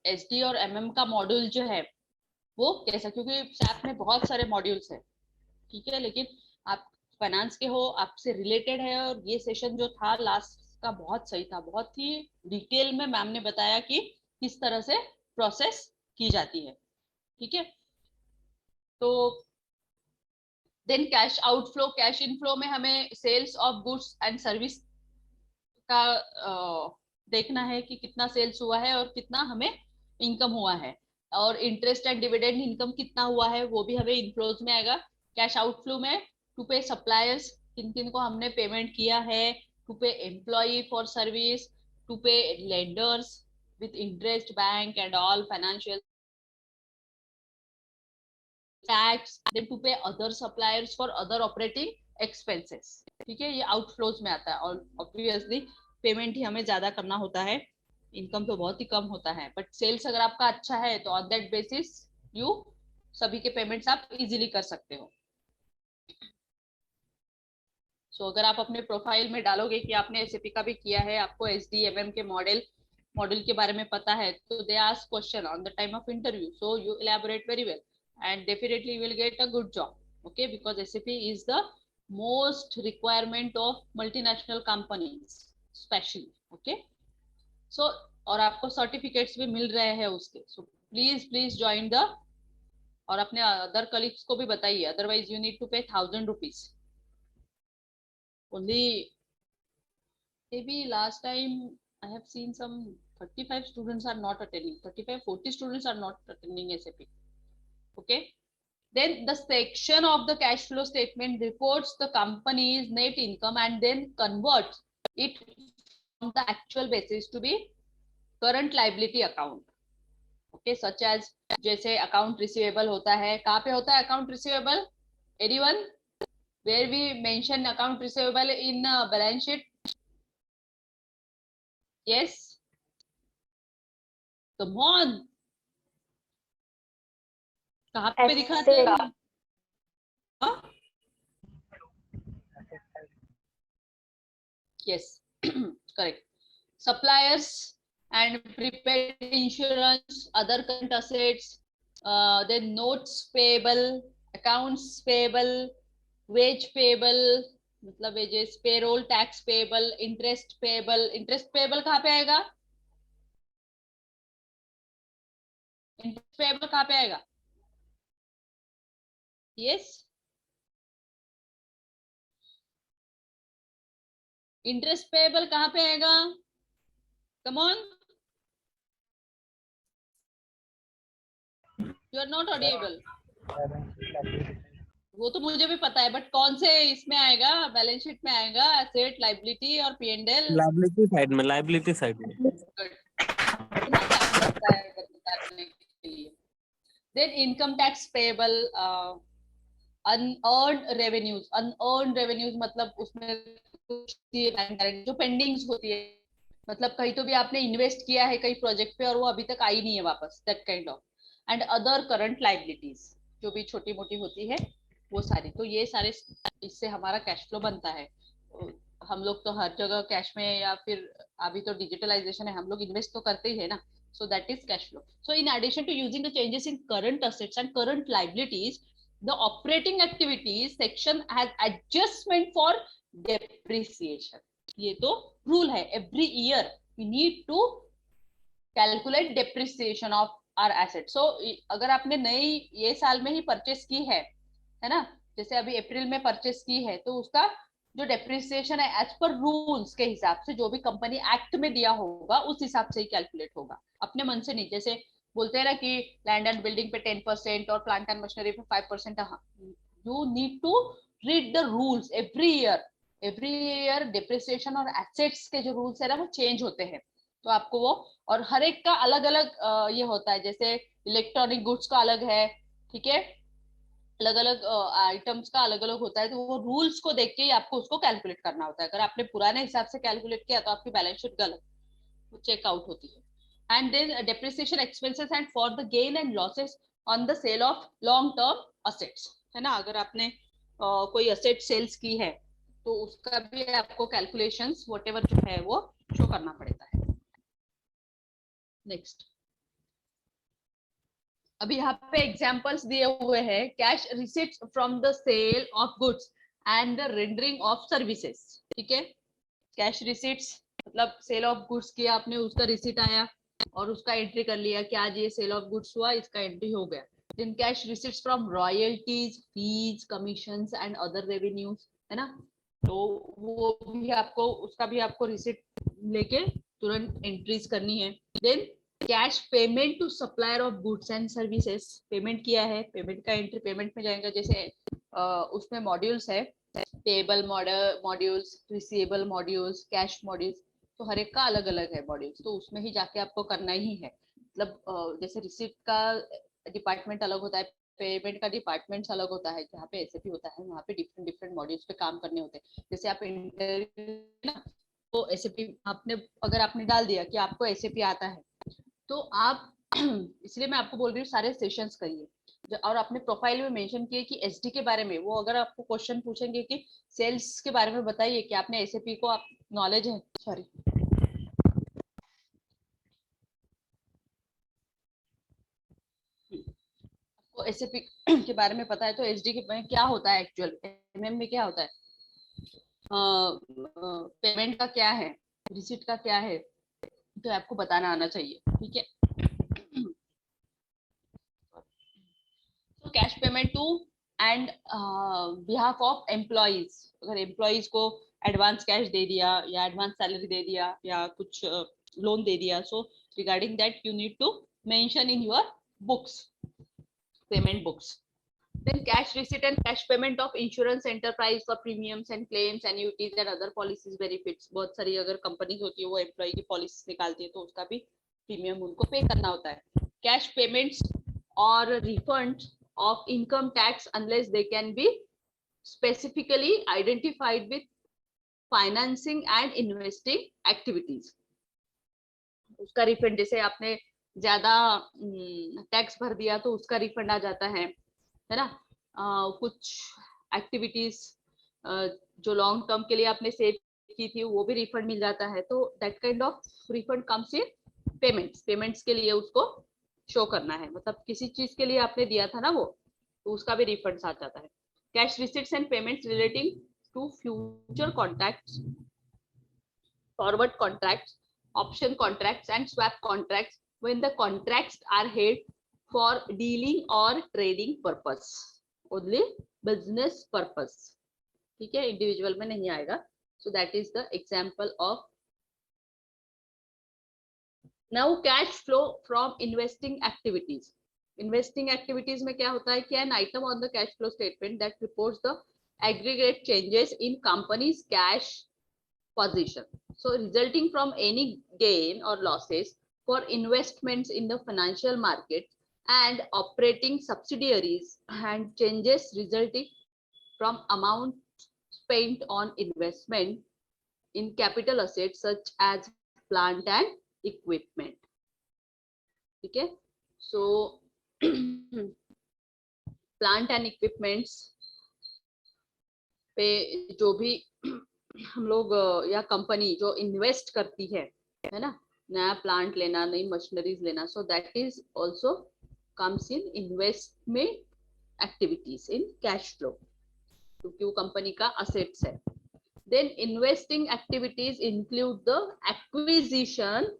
एसडी और एमएम का मॉड्यूल जो है वो कैसा, क्योंकि सैप में बहुत सारे मॉड्यूल्स है. ठीक है, लेकिन आप फाइनेंस के हो, आपसे रिलेटेड है, और ये सेशन जो था लास्ट का बहुत सही था. बहुत ही डिटेल में मैम ने बताया कि किस तरह से प्रोसेस की जाती है. ठीक है, तो then cash outflow, cash inflow में हमें sales of goods and service का देखना है कि कितना सेल्स हुआ है और कितना हमें इनकम हुआ है, और इंटरेस्ट एंड डिविडेंड इनकम कितना हुआ है वो भी हमें इनफ्लोज में आएगा. कैश आउटफ्लो में टू पे सप्लायर्स, किन किन को हमने पेमेंट किया है, to pay employ for service, to pay lenders with interest, bank and all financial tax, then to pay other suppliers for other operating expenses. ठीक है, ये आउटफ्लोज में आता है. और ऑब्वियसली पेमेंट ही हमें ज्यादा करना होता है, इनकम तो बहुत ही कम होता है. बट सेल्स अगर आपका अच्छा है तो ऑन दैट बेसिस यू सभी के पेमेंट्स आप इजीली कर सकते हो. सो अगर आप अपने प्रोफाइल में डालोगे कि आपने एसएपी का भी किया है, आपको एसडीएमएम के मॉडल के बारे में पता है, तो they ask question on the time of interview, so you elaborate very well and definitely you will get a good job. Okay, because SAP is the most requirement of multinational companies especially. Okay, so और आपको सर्टिफिकेट्स भी मिल रहे हैं उसके. so please join the, और अपने अदर कलीग्स को भी बताइए, अदरवाइज यू नीड टू पे 1000 rupees only. maybe last time I have seen some 35 students are not attending, 35-40 students are not attending SAP. Okay. Then the section of the cash flow statement reports the company's net income and then converts it from the actual basis to be current liability account. Okay, such as जैसे account receivable होता है, कहाँ पे होता है account receivable? Anyone? Where we mention account receivable in balance sheet? Yes. Come on. कहाँ पे दिखाते हैं? हाँ? Yes, correct. Suppliers and prepaid insurance, other current assets, then notes payable, accounts payable, wage payable, मतलब wages, payroll tax payable, interest payable कहाँ पे आएगा? Interest payable कहाँ पे आएगा? Yes. Interest payable कहाँ पे आएगा? Come on. You are not audible. वो तो मुझे भी पता है, बट कौन से इसमें आएगा? बैलेंस शीट में आएगा, एसेट, लायबिलिटी और P&L? लायबिलिटी साइड में, लायबिलिटी साइड में। इतना टाइम लगता है बताने के लिए। Then income tax payable, unearned revenues मतलब उसमें कुछ जो पेंडिंग्स होती है, मतलब कहीं तो भी आपने इन्वेस्ट किया है कई प्रोजेक्ट पे और वो अभी तक आई नहीं है वापस, that kind of. And other current liabilities जो भी छोटी मोटी होती है वो सारी, तो ये सारे इससे हमारा कैश फ्लो बनता है। हम लोग तो हर जगह कैश में, या फिर अभी तो डिजिटलाइजेशन है, हम लोग इन्वेस्ट तो करते ही है ना, so that is cash flow. So in addition to using the changes in current assets and current liabilities, the operating activities section has adjustment for depreciation. ये तो रूल है, every year we need to calculate depreciation of our assets. So अगर आपने नई ये साल में ही परचेस की है ना, जैसे अभी अप्रैल में परचेस की है, तो उसका जो डेप्रिसिएशन है एज पर रूल्स के हिसाब से, जो भी कंपनी एक्ट में दिया होगा उस हिसाब से ही कैलकुलेट होगा, अपने मन से नहीं। जैसे बोलते हैं ना कि लैंड एंड बिल्डिंग पे 10% और प्लांट एंड मशीनरी पे 5%, you need to read the rules every year depreciation और एसेट्स के जो रूल्स है ना वो चेंज होते हैं, तो आपको वो, और हर एक का अलग अलग ये होता है, जैसे इलेक्ट्रॉनिक गुड्स का अलग है, ठीक है, अलग अलग आइटम्स का अलग अलग होता है, तो वो रूल्स को देख के ही आपको उसको कैलकुलेट करना होता है। अगर आपने पुराने हिसाब से कैलकुलेट किया तो आपकी बैलेंस शीट गलत, वो चेकआउट होती है। And then depreciation expenses and for the gain and losses on the sale of long term assets, है ना, अगर आपने कोई असेट सेल्स की है तो उसका भी आपको कैलकुलेशंस व्हाटएवर जो है वो शो करना पड़ता है। नेक्स्ट, अभी यहाँ पे एग्जांपल्स दिए हुए हैं, cash receipts from the sale of goods and the rendering of services, ठीक है। कैश रिसीट्स मतलब सेल ऑफ गुड्स किया आपने, उसका रिसीट आया और उसका एंट्री कर लिया कि आज ये सेल ऑफ गुड्स हुआ, इसका एंट्री हो गया। Then cash receipts from royalties, fees, commissions and other revenues, है ना, तो वो भी आपको, उसका भी आपको रिसीट लेके तुरंत एंट्रीज करनी है। Then cash payment to supplier of goods and services, payment किया है, पेमेंट का एंट्री पेमेंट में जाएगा। जैसे उसमें मॉड्यूल्स है, payable modules, receivable modules, cash modules, तो हर एक का अलग अलग है मॉड्यूल्स, तो उसमें ही जाके आपको करना ही है। मतलब जैसे रिसीट का डिपार्टमेंट अलग होता है, पेमेंट का डिपार्टमेंट अलग होता है, जहाँ पे एसएपी होता है वहाँ पे डिफरेंट डिफरेंट मॉड्यूल्स पे काम करने होते हैं। जैसे आप इंटरव्यू ना, तो एसएपी आपने, अगर आपने डाल दिया कि आपको एसएपी आता है, तो आप इसलिए मैं आपको बोल रही हूँ सारे सेशंस करिए, और आपने प्रोफाइल में मेंशन किए कि एसडी के बारे में, वो अगर आपको क्वेश्चन पूछेंगे कि सेल्स के बारे में बताइए कि आपने एसएपी को आप नॉलेज है, सॉरी, आपको एसएपी के बारे में पता है, तो एसडी के में क्या होता है, एक्चुअल एमएम में क्या होता है, पेमेंट का क्या है, रिसीट का क्या है, तो आपको बताना आना चाहिए, ठीक है। Cash payment to and behalf of employees, अगर एम्प्लॉइज को एडवांस कैश दे दिया या एडवांस सैलरी दे दिया या कुछ लोन दे दिया, so regarding that you need to mention in your books, payment books. Then cash receipt and cash payment of insurance enterprise for premiums and claims, annuities and other policies benefits. बहुत सारी अगर कंपनीज होती है वो एम्प्लॉय की पॉलिसी निकालती है तो उसका भी प्रीमियम उनको पे करना होता है. कैश पेमेंट्स और refund of income tax unless they can be specifically identified with financing and investing activities. उसका रिफंड, जैसे आपने ज्यादा टैक्स भर दिया तो उसका रिफंड आ जाता है ना. कुछ एक्टिविटीज जो लॉन्ग टर्म के लिए आपने सेव की थी वो भी रिफंड मिल जाता है. तो that kind of refund comes in payments. Payments के लिए उसको शो करना है, मतलब किसी चीज के लिए आपने दिया था ना वो, तो उसका भी रिफंड आ जाता है. Cash receipts and payments relating to future contracts, forward contracts, option contracts and swap contracts when the contracts are held for dealing or trading purpose, only business purpose. ठीक है, इंडिविजुअल में नहीं आएगा. so that is the example of. now cash flow from investing activities. investing activities में क्या होता है कि an item on the cash flow statement that reports the aggregate changes in company's cash position, so resulting from any gain or losses for investments in the financial market and operating subsidiaries, and changes resulting from amount spent on investment in capital assets such as plant and equipment. ठीक है, so plant and equipments पे जो भी हम लोग या कंपनी जो इन्वेस्ट करती है ना, नया प्लांट लेना, नई मशीनरीज लेना, so that is also comes in investment activities in cash flow, क्योंकि वो कंपनी का असेट्स है. Then investing activities include the acquisition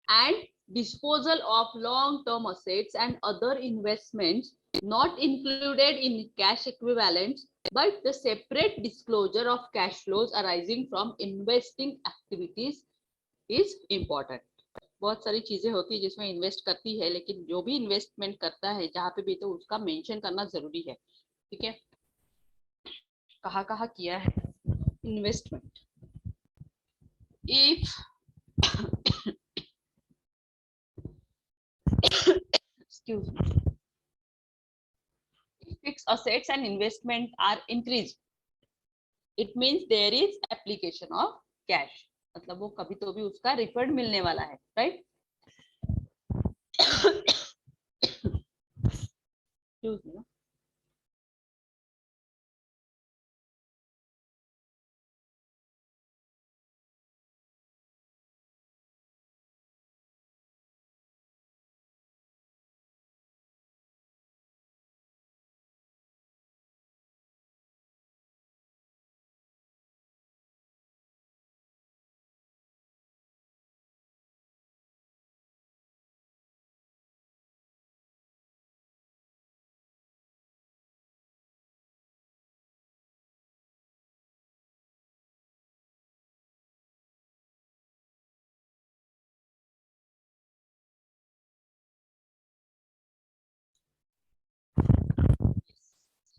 and disposal of long term assets and other investments not included in cash equivalents, but the separate disclosure of cash flows arising from investing activities is important. बहुत सारी चीजें होती है जिसमें इन्वेस्ट करती है, लेकिन जो भी इन्वेस्टमेंट करता है जहां पे भी, तो उसका मेंशन करना जरूरी है. ठीक है, कहाँ कहाँ किया है investment. If excuse me, if fixed assets and investment are increased, it means there is application of cash. मतलब वो कभी तो भी उसका रिफंड मिलने वाला है, right. excuse me.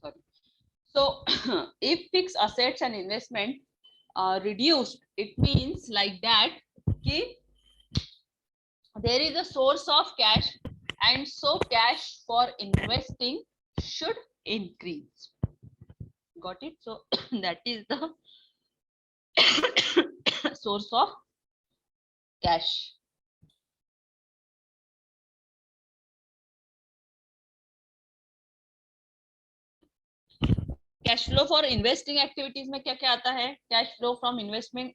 Sorry. So if fixed assets and investment are reduced, it means like that कि there is a source of cash, and so cash for investing should increase. Got it? So that is the source of cash. Cash flow for investing activities में क्या क्या आता है? कैश फ्लो फ्रॉम इन्वेस्टमेंट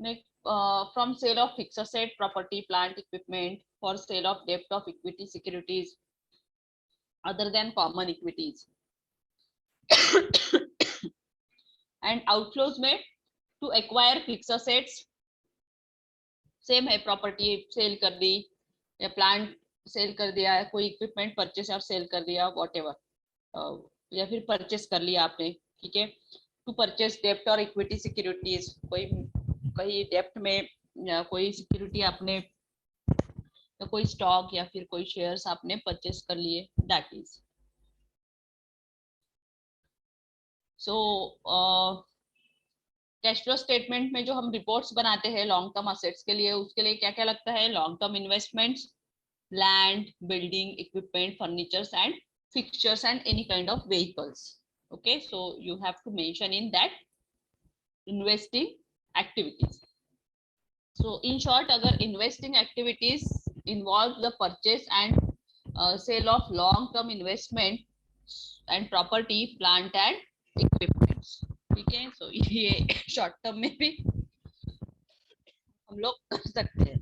में from sale of fixed asset, property, plant, equipment, for sale of डेब्ट of equity securities other than common equities, and outflows में to acquire fixed assets, same है, प्रॉपर्टी सेल कर दी या प्लांट सेल कर दिया, कोई इक्विपमेंट परचेस और सेल कर दिया, व्हाटएवर, या फिर परचेस कर लिया आपने. ठीक है, टू परचेस डेप्ट और इक्विटी सिक्योरिटीज, कोई कहीं डेप्ट में कोई सिक्योरिटी आपने, तो कोई स्टॉक या फिर कोई शेयर्स आपने परचेस कर लिए, that is. So cash flow statement में जो हम रिपोर्ट्स बनाते हैं लॉन्ग टर्म असेट्स के लिए, उसके लिए क्या क्या लगता है? Long term investments, land, building, equipment, furnitures and fixtures and any kind of vehicles. Okay, so you have to mention in that investing activities. So in short, agar investing activities involve the purchase and sale of long term investment and property, plant and equipments, ठीक है? So ये short term में भी हम लोग कर सकते हैं।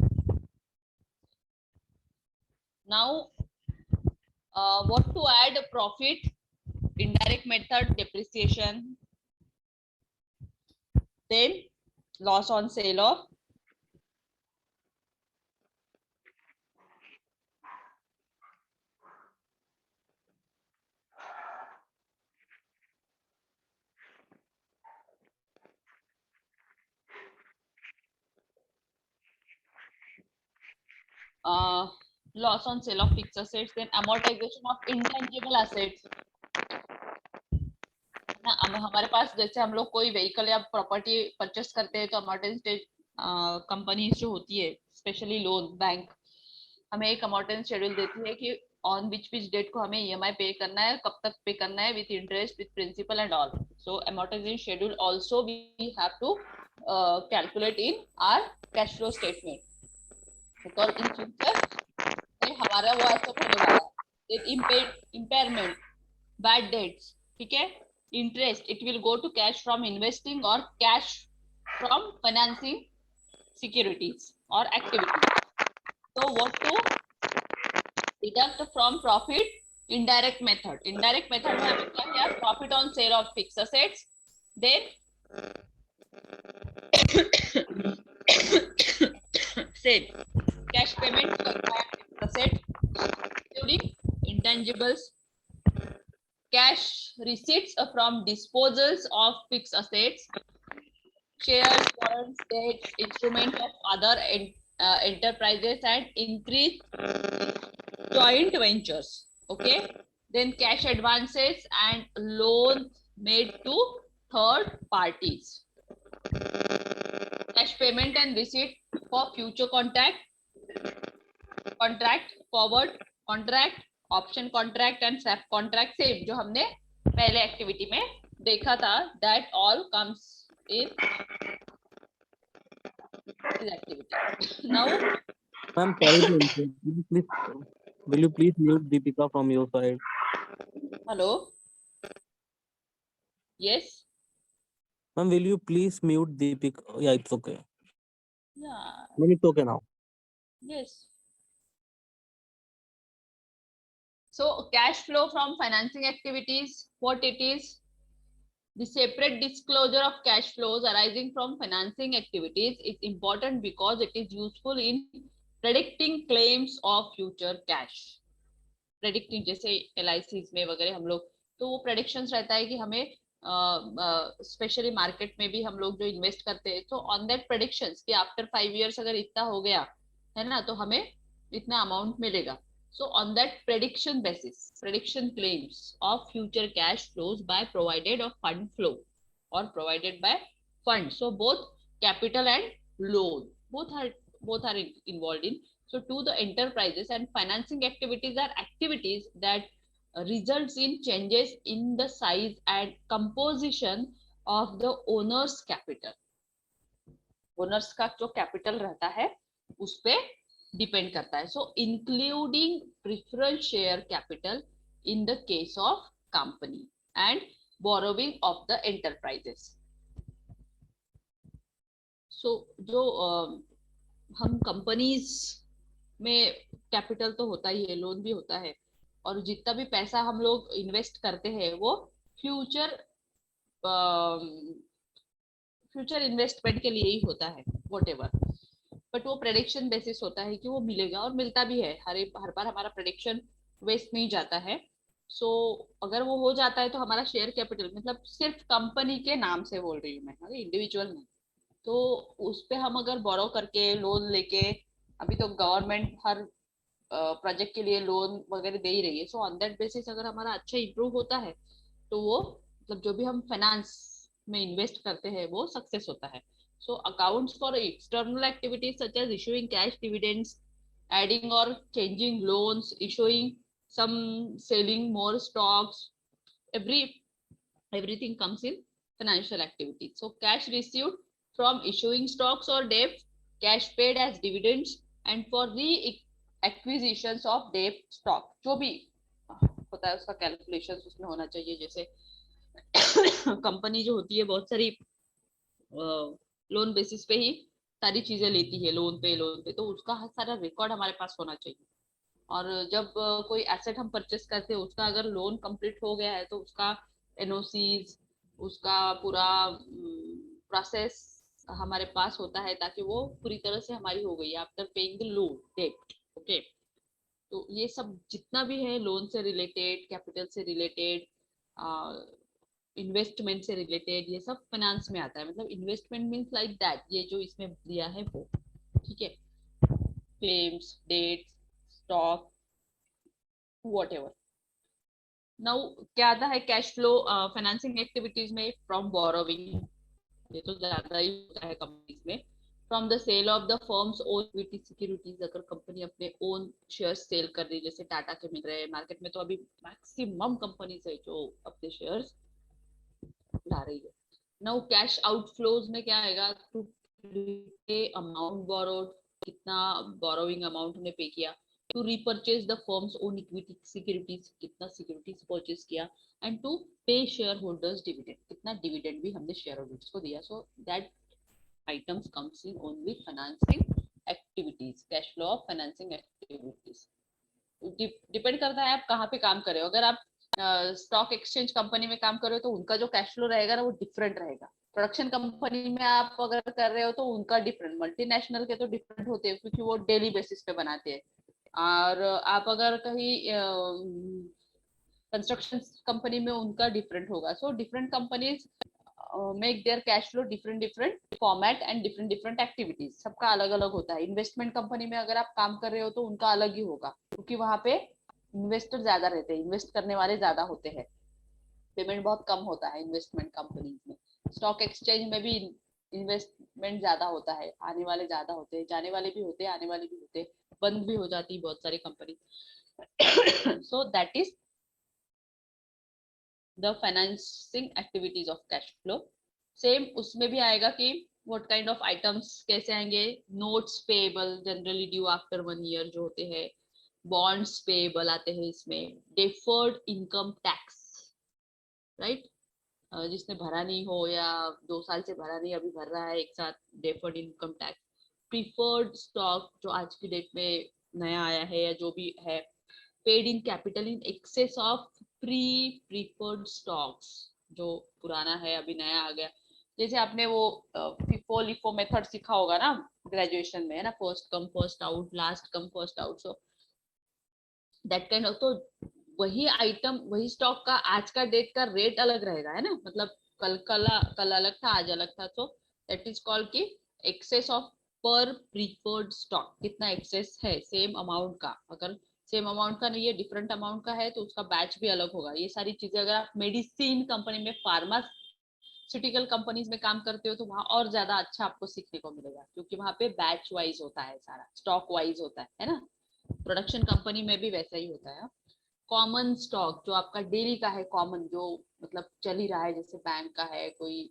Now what to add? Profit, indirect method, depreciation, then loss on sale of loss on sale of fixed assets, then amortization of intangible assets ना। हमारे पास जैसे हम लोग कोई व्हीकल या प्रॉपर्टी परचेस करते हैं तो अमोर्टाइजेशन कंपनीज जो होती है, स्पेशली लोन बैंक, हमें एक अमोर्टाइजेशन शेड्यूल देती है कि ऑन विच डेट को हमें ईएमआई पे करना है, कब तक पे करना है, with interest, with principal and all. So amortization schedule also we have to calculate in our cash flow statement, because in future हमारा वो ऐसा होने वाला है। इम्पेयरमेंट, बैड डेट्स, ठीक है, interest, it will go to cash from investing or cash from financing securities or activities. So what to deduct from profit? Indirect method. Indirect method में हमें क्या किया? Profit on sale of fixed assets, then sale, cash payment to acquire fixed asset, including intangibles, cash receipts from disposals of fixed assets, shares, warrants, debts, instruments of other enterprises, and increase joint ventures. Okay, then cash advances and loans made to third parties, cash payment and receipt for future contract, forward contract, option contract and swap contract, same जो हमने पहले एक्टिविटी में देखा था, that all comes in this activity. Now Ma'am, sorry to interrupt. Will you please mute Deepika from your side? Hello, yes, Ma'am, will you please mute Deepika? Yeah, it's okay. या, Ma'am, it's okay now. Yes. So cash flow from financing activities, what it is? The separate disclosure of cash flows arising from financing activities is important because it is useful in predicting claims of future cash. Predicting, जैसे LICs में वगैरह हम लोग, तो वो predictions रहता है कि हमें स्पेशली मार्केट में भी हम लोग जो इन्वेस्ट करते हैं, तो ऑन दैट predictions कि आफ्टर 5 years अगर इतना हो गया है ना, तो हमें इतना अमाउंट मिलेगा। So on that prediction basis, prediction claims of future cash flows by provided of fund flow or provided by fund. So both capital and loan, both are involved in. So to the enterprises, and financing activities are activities that results in changes in the size and composition of the owner's capital. Owners का जो capital रहता है उस पे डिपेंड करता है। So including preference share capital in the case of company and borrowing of the enterprises. So जो हम कंपनीज में कैपिटल तो होता ही है, लोन भी होता है, और जितना भी पैसा हम लोग इन्वेस्ट करते हैं वो फ्यूचर इन्वेस्टमेंट के लिए ही होता है, व्हाटएवर, बट वो प्रेडिक्शन बेसिस होता है कि वो मिलेगा, और मिलता भी है। हर बार हमारा प्रेडिक्शन वेस्ट नहीं जाता है, सो अगर वो हो जाता है तो हमारा शेयर कैपिटल, मतलब सिर्फ कंपनी के नाम से बोल रही हूँ मैं, इंडिविजुअल नहीं, तो उस पे हम अगर बोरो करके लोन लेके, अभी तो गवर्नमेंट हर प्रोजेक्ट के लिए लोन वगैरह दे ही रही है, सो ऑन दैट बेसिस अगर हमारा अच्छा इंप्रूव होता है तो वो मतलब जो भी हम फाइनेंस में इन्वेस्ट करते हैं वो सक्सेस होता है. So accounts for external activities such as issuing cash dividends, adding or changing loans, issuing some, selling more stocks, every everything comes in financial activity. So cash received from issuing stocks or debt, cash paid as dividends, and for the acquisitions of debt stock, जो भी होता है उसका कैलकुलेशन उसमें होना चाहिए. जैसे कंपनी जो होती है बहुत सारी लोन बेसिस पे ही सारी चीजें लेती है, लोन पे, तो उसका सारा रिकॉर्ड हमारे पास होना चाहिए. और जब कोई एसेट हम परचेस करते हैं उसका अगर लोन कंप्लीट हो गया है तो उसका एनओसीज, उसका पूरा प्रोसेस हमारे पास होता है, ताकि वो पूरी तरह से हमारी हो गई after paying the loan debt. Okay, तो ये सब जितना भी है लोन से रिलेटेड, कैपिटल से रिलेटेड, इन्वेस्टमेंट से रिलेटेड, ये सब फाइनेंस में आता है. मतलब इन्वेस्टमेंट मीन्स लाइक दैट, ये जो इसमें दिया है वो, ठीक है, claims, debts, stock, whatever. Now क्या आता है कैश फ्लो फाइनेंसिंग एक्टिविटीज में? फ्रॉम बोरोविंग, ये तो ज्यादा ही होता है कंपनीज में. From the sale of the firm's own equity securities, अगर कंपनी अपने ओन शेयर्स सेल कर रही है, जैसे टाटा के मिल रहे हैं मार्केट में, तो अभी मैक्सिमम कंपनीज है जो अपने शेयर्स ला रही है. नाउ कैश आउटफ्लोज में क्या आएगा? टू अमाउंट बोरोड, कितना बोरोइंग अमाउंट हमने पे किया. To repurchase the firm's own equity securities, कितना सिक्योरिटीज परचेज किया. And to pay share holders dividend, कितना डिविडेंड भी हमने शेयर होल्डर्स को दिया. So that items comes in only financing activities, cash flow of financing activities. Depend करता है आप कहाँ पे काम कर रहे हो. अगर आप स्टॉक एक्सचेंज कंपनी में काम कर रहे हो तो उनका जो कैश फ्लो रहेगा ना वो डिफरेंट रहेगा. प्रोडक्शन कंपनी में आप अगर कर रहे हो तो उनका डिफरेंट, मल्टीनेशनल के तो डिफरेंट होते हैं क्योंकि वो डेली बेसिस पे बनाते हैं. और आप अगर कहीं कंस्ट्रक्शन कंपनी में उनका डिफरेंट होगा. So different companies make their cash flow different format and different activities, सबका अलग अलग होता है. इन्वेस्टमेंट कंपनी में अगर आप काम कर रहे हो तो उनका अलग ही होगा, क्योंकि वहां पे इन्वेस्टर ज्यादा रहते हैं, इन्वेस्ट करने वाले ज्यादा होते हैं, पेमेंट बहुत कम होता है इन्वेस्टमेंट कंपनीज में. स्टॉक एक्सचेंज में भी इन्वेस्टमेंट ज्यादा होता है, आने वाले ज्यादा होते हैं, जाने वाले भी होते हैं, आने वाले भी होते हैं, बंद भी हो जाती है बहुत सारी company. So that is the financing activities of cash flow. Same उसमें भी आएगा कि व्हाट काइंड ऑफ आइटम्स कैसे आएंगे. Notes payable generally due after 1 year जो होते हैं, बॉन्ड्स पेएबल आते हैं इसमें. डिफर्ड इनकम टैक्स, राइट, जिसने भरा नहीं हो या 2 साल से भरा नहीं, अभी भर रहा है एक साथ, deferred income tax. Preferred stock जो आज की डेट में नया आया है या जो भी है. Paid in capital in excess of preferred stocks, जो पुराना है अभी नया आ गया. जैसे आपने वो फिफो लिफो मेथड सीखा होगा ना ग्रेजुएशन में, है ना, first come first out, last come first out. So that kind of, तो वही आइटम, वही स्टॉक का आज का डेट का रेट अलग रहेगा, है ना, मतलब कल अलग था, आज अलग था. तो दैट इज कॉल्ड कि एक्सेस ऑफ पर प्रीफर्ड स्टॉक, कितना एक्सेस है सेम अमाउंट का. अगर सेम अमाउंट का नहीं है, डिफरेंट अमाउंट का है, तो उसका बैच भी अलग होगा. ये सारी चीजें अगर आप मेडिसिन कंपनी में, फार्मास्यूटिकल कंपनीज में काम करते हो तो वहां और ज्यादा अच्छा आपको सीखने को मिलेगा, क्योंकि वहां पे बैच वाइज होता है, सारा स्टॉक वाइज होता है ना. प्रोडक्शन कंपनी में भी वैसा ही होता है. कॉमन स्टॉक जो आपका डेली का है, कॉमन जो मतलब चल ही रहा है, जैसे बैंक का है कोई,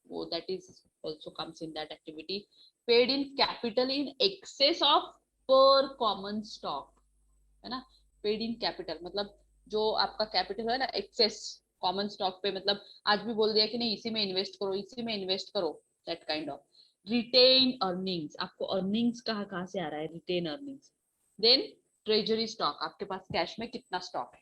वो that is also comes in that activity. Paid in capital in excess of पर कॉमन स्टॉक, है ना. पेड इन कैपिटल मतलब जो आपका कैपिटल है ना, एक्सेस कॉमन स्टॉक पे, मतलब आज भी बोल दिया कि नहीं इसी में इन्वेस्ट करो, इसी में इन्वेस्ट करो, that kind of. Retain earnings, आपको अर्निंग्स कहाँ कहाँ से आ रहा है, retain earnings. Then treasury stock, आपके पास कैश में कितना स्टॉक है,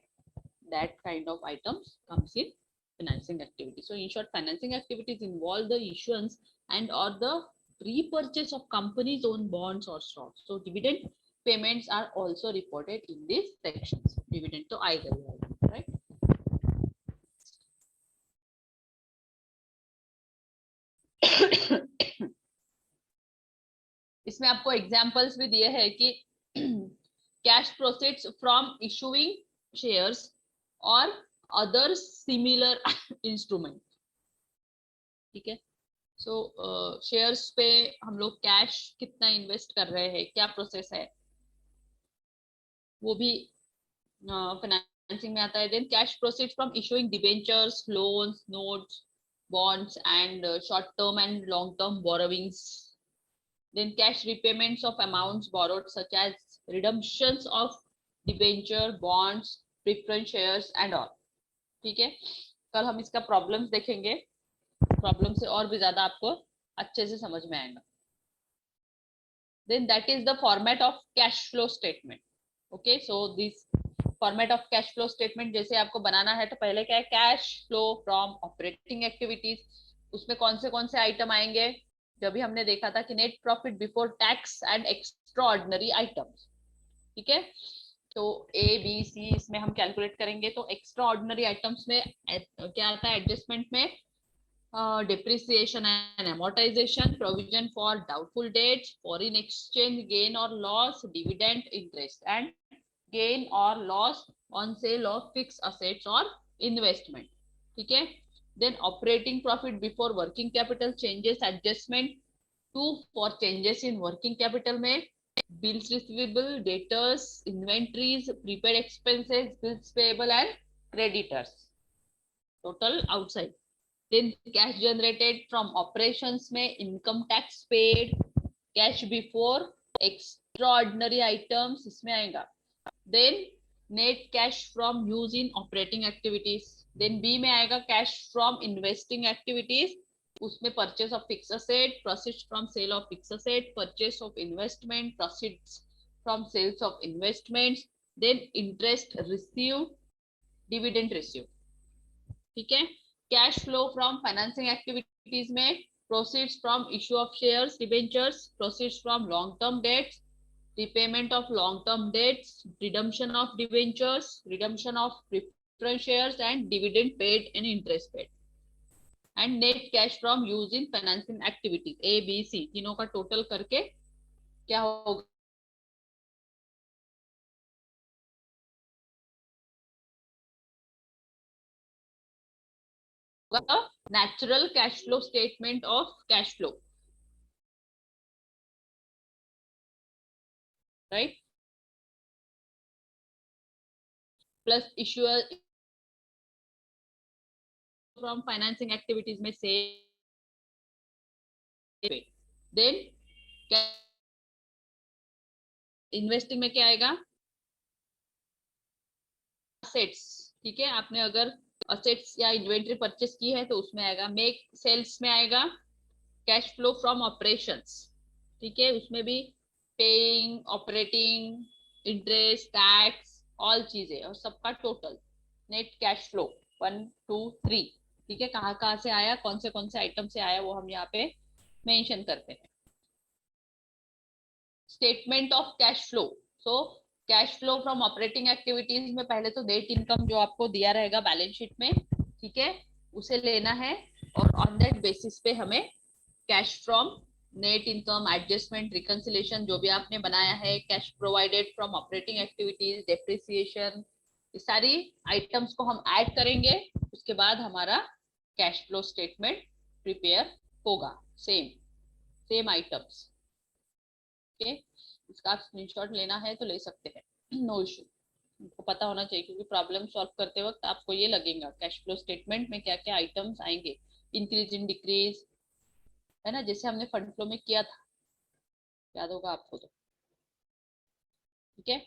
that kind of items comes in financing activity. So in short, financing activities involve the issuance and or the repurchase of companies own bonds or stocks. So dividend payments are also reported in these sections. Dividend to आएगा, right? इसमें आपको एग्जांपल्स भी दिए हैं कि cash proceeds from issuing shares और अदर सिमिलर इंस्ट्रूमेंट। ठीक है, सो शेयर्स पे हम लोग कैश कितना इन्वेस्ट कर रहे हैं, क्या प्रोसेस है, वो भी फाइनेंसिंग में आता है। Then cash proceeds from issuing debentures, loans, notes, bonds and short term and long term borrowings. Then cash repayments of amounts borrowed such as redemptions of debenture, bonds, preference shares and all. ठीक है, कल हम इसका प्रॉब्लम्स देखेंगे, प्रॉब्लम से और भी ज्यादा आपको अच्छे से समझ में आएगा। Then that is the format of cash flow statement. Okay, so this format of cash flow statement जैसे आपको बनाना है तो पहले क्या है, cash flow from operating activities. उसमें कौन से आइटम आएंगे, जब भी हमने देखा था कि net profit before tax and extra ordinary items. ठीक है, तो ए बी सी इसमें हम कैलकुलेट करेंगे। तो एक्स्ट्रा ऑर्डिनरी आइटम्स में क्या आता है, एडजस्टमेंट में depreciation and amortization, provision for doubtful debts, foreign exchange gain or loss, dividend, interest and gain or loss on sale of fixed assets or investment. ठीक है, then operating profit before working capital changes, adjustment to for changes in working capital में bills receivable, debtors, inventories, prepaid expenses, bills payable and creditors, total outside. Then cash generated from operations में income tax paid, cash before extraordinary items इसमें आएगा। Then net cash from use in operating activities. Then B में आएगा cash from investing activities, उसमें purchase of fixed asset, proceeds from sale of fixed asset, purchase of investment, proceeds from sales of investments, then interest received, dividend received. ठीक है, cash flow from financing activities में proceeds from issue of shares, debentures, proceeds from long term debts, repayment of long term debts, redemption of debentures, redemption of preference shares and dividend paid and interest paid, and net cash from use in financing activities A B C तीनों का टोटल करके क्या होगा, natural cash flow statement of cash flow, right, plus issuer from financing activities में से then इन्वेस्टिंग में क्या आएगा, असेट्स। ठीक है, आपने अगर असेट्स या इन्वेंट्री परचेस की है तो उसमें आएगा। मेक सेल्स में आएगा कैश फ्लो फ्रॉम ऑपरेशंस। ठीक है, उसमें भी paying, operating, interest, tax, all चीजें और सबका टोटल नेट कैश फ्लो 1 2 3। ठीक है, कहाँ से आया, कौन से आइटम से आया वो हम यहाँ पे मेंशन करते हैं। Statement of cash flow, so cash flow from operating activities में पहले तो नेट इनकम जो आपको दिया रहेगा बैलेंस शीट में, ठीक है, उसे लेना है और ऑन दैट बेसिस पे हमें cash from net income, adjustment, reconciliation जो भी आपने बनाया है, cash provided from operating activities, depreciation, ये सारी आइटम्स को हम ऐड करेंगे। उसके बाद हमारा कैश फ्लो स्टेटमेंट प्रिपेयर होगा, सेम आइटम्स। ओके, इसका आप स्क्रीनशॉट लेना है तो ले सकते हैं, नो इशू। आपको पता होना चाहिए क्योंकि प्रॉब्लम सॉल्व करते वक्त आपको ये लगेगा कैश फ्लो स्टेटमेंट में क्या क्या आइटम्स आएंगे, इंक्रीज इन डिक्रीज, है ना, जैसे हमने फंड फ्लो में किया था, याद होगा आपको तो। ठीक है,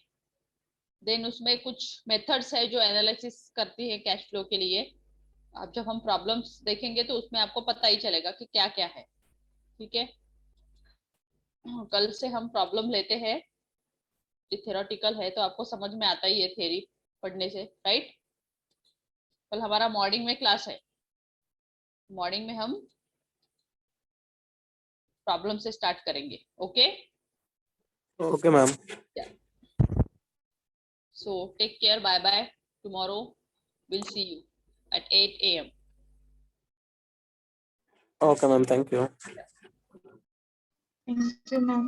देन उसमें कुछ मेथड्स है जो एनालिसिस करती है कैश फ्लो के लिए। अब जब हम प्रॉब्लम्स देखेंगे तो उसमें आपको पता ही चलेगा कि क्या क्या है। ठीक है, कल से हम प्रॉब्लम लेते हैं, थ्योरेटिकल है तो आपको समझ में आता ही है थ्योरी पढ़ने से, राइट। कल हमारा मॉर्निंग में क्लास है, मॉर्निंग में हम प्रॉब्लम से स्टार्ट करेंगे। Okay okay ma'am, so take care, bye bye, tomorrow will see you at 8 AM. Okay ma'am, thank you. Thank you, ma'am.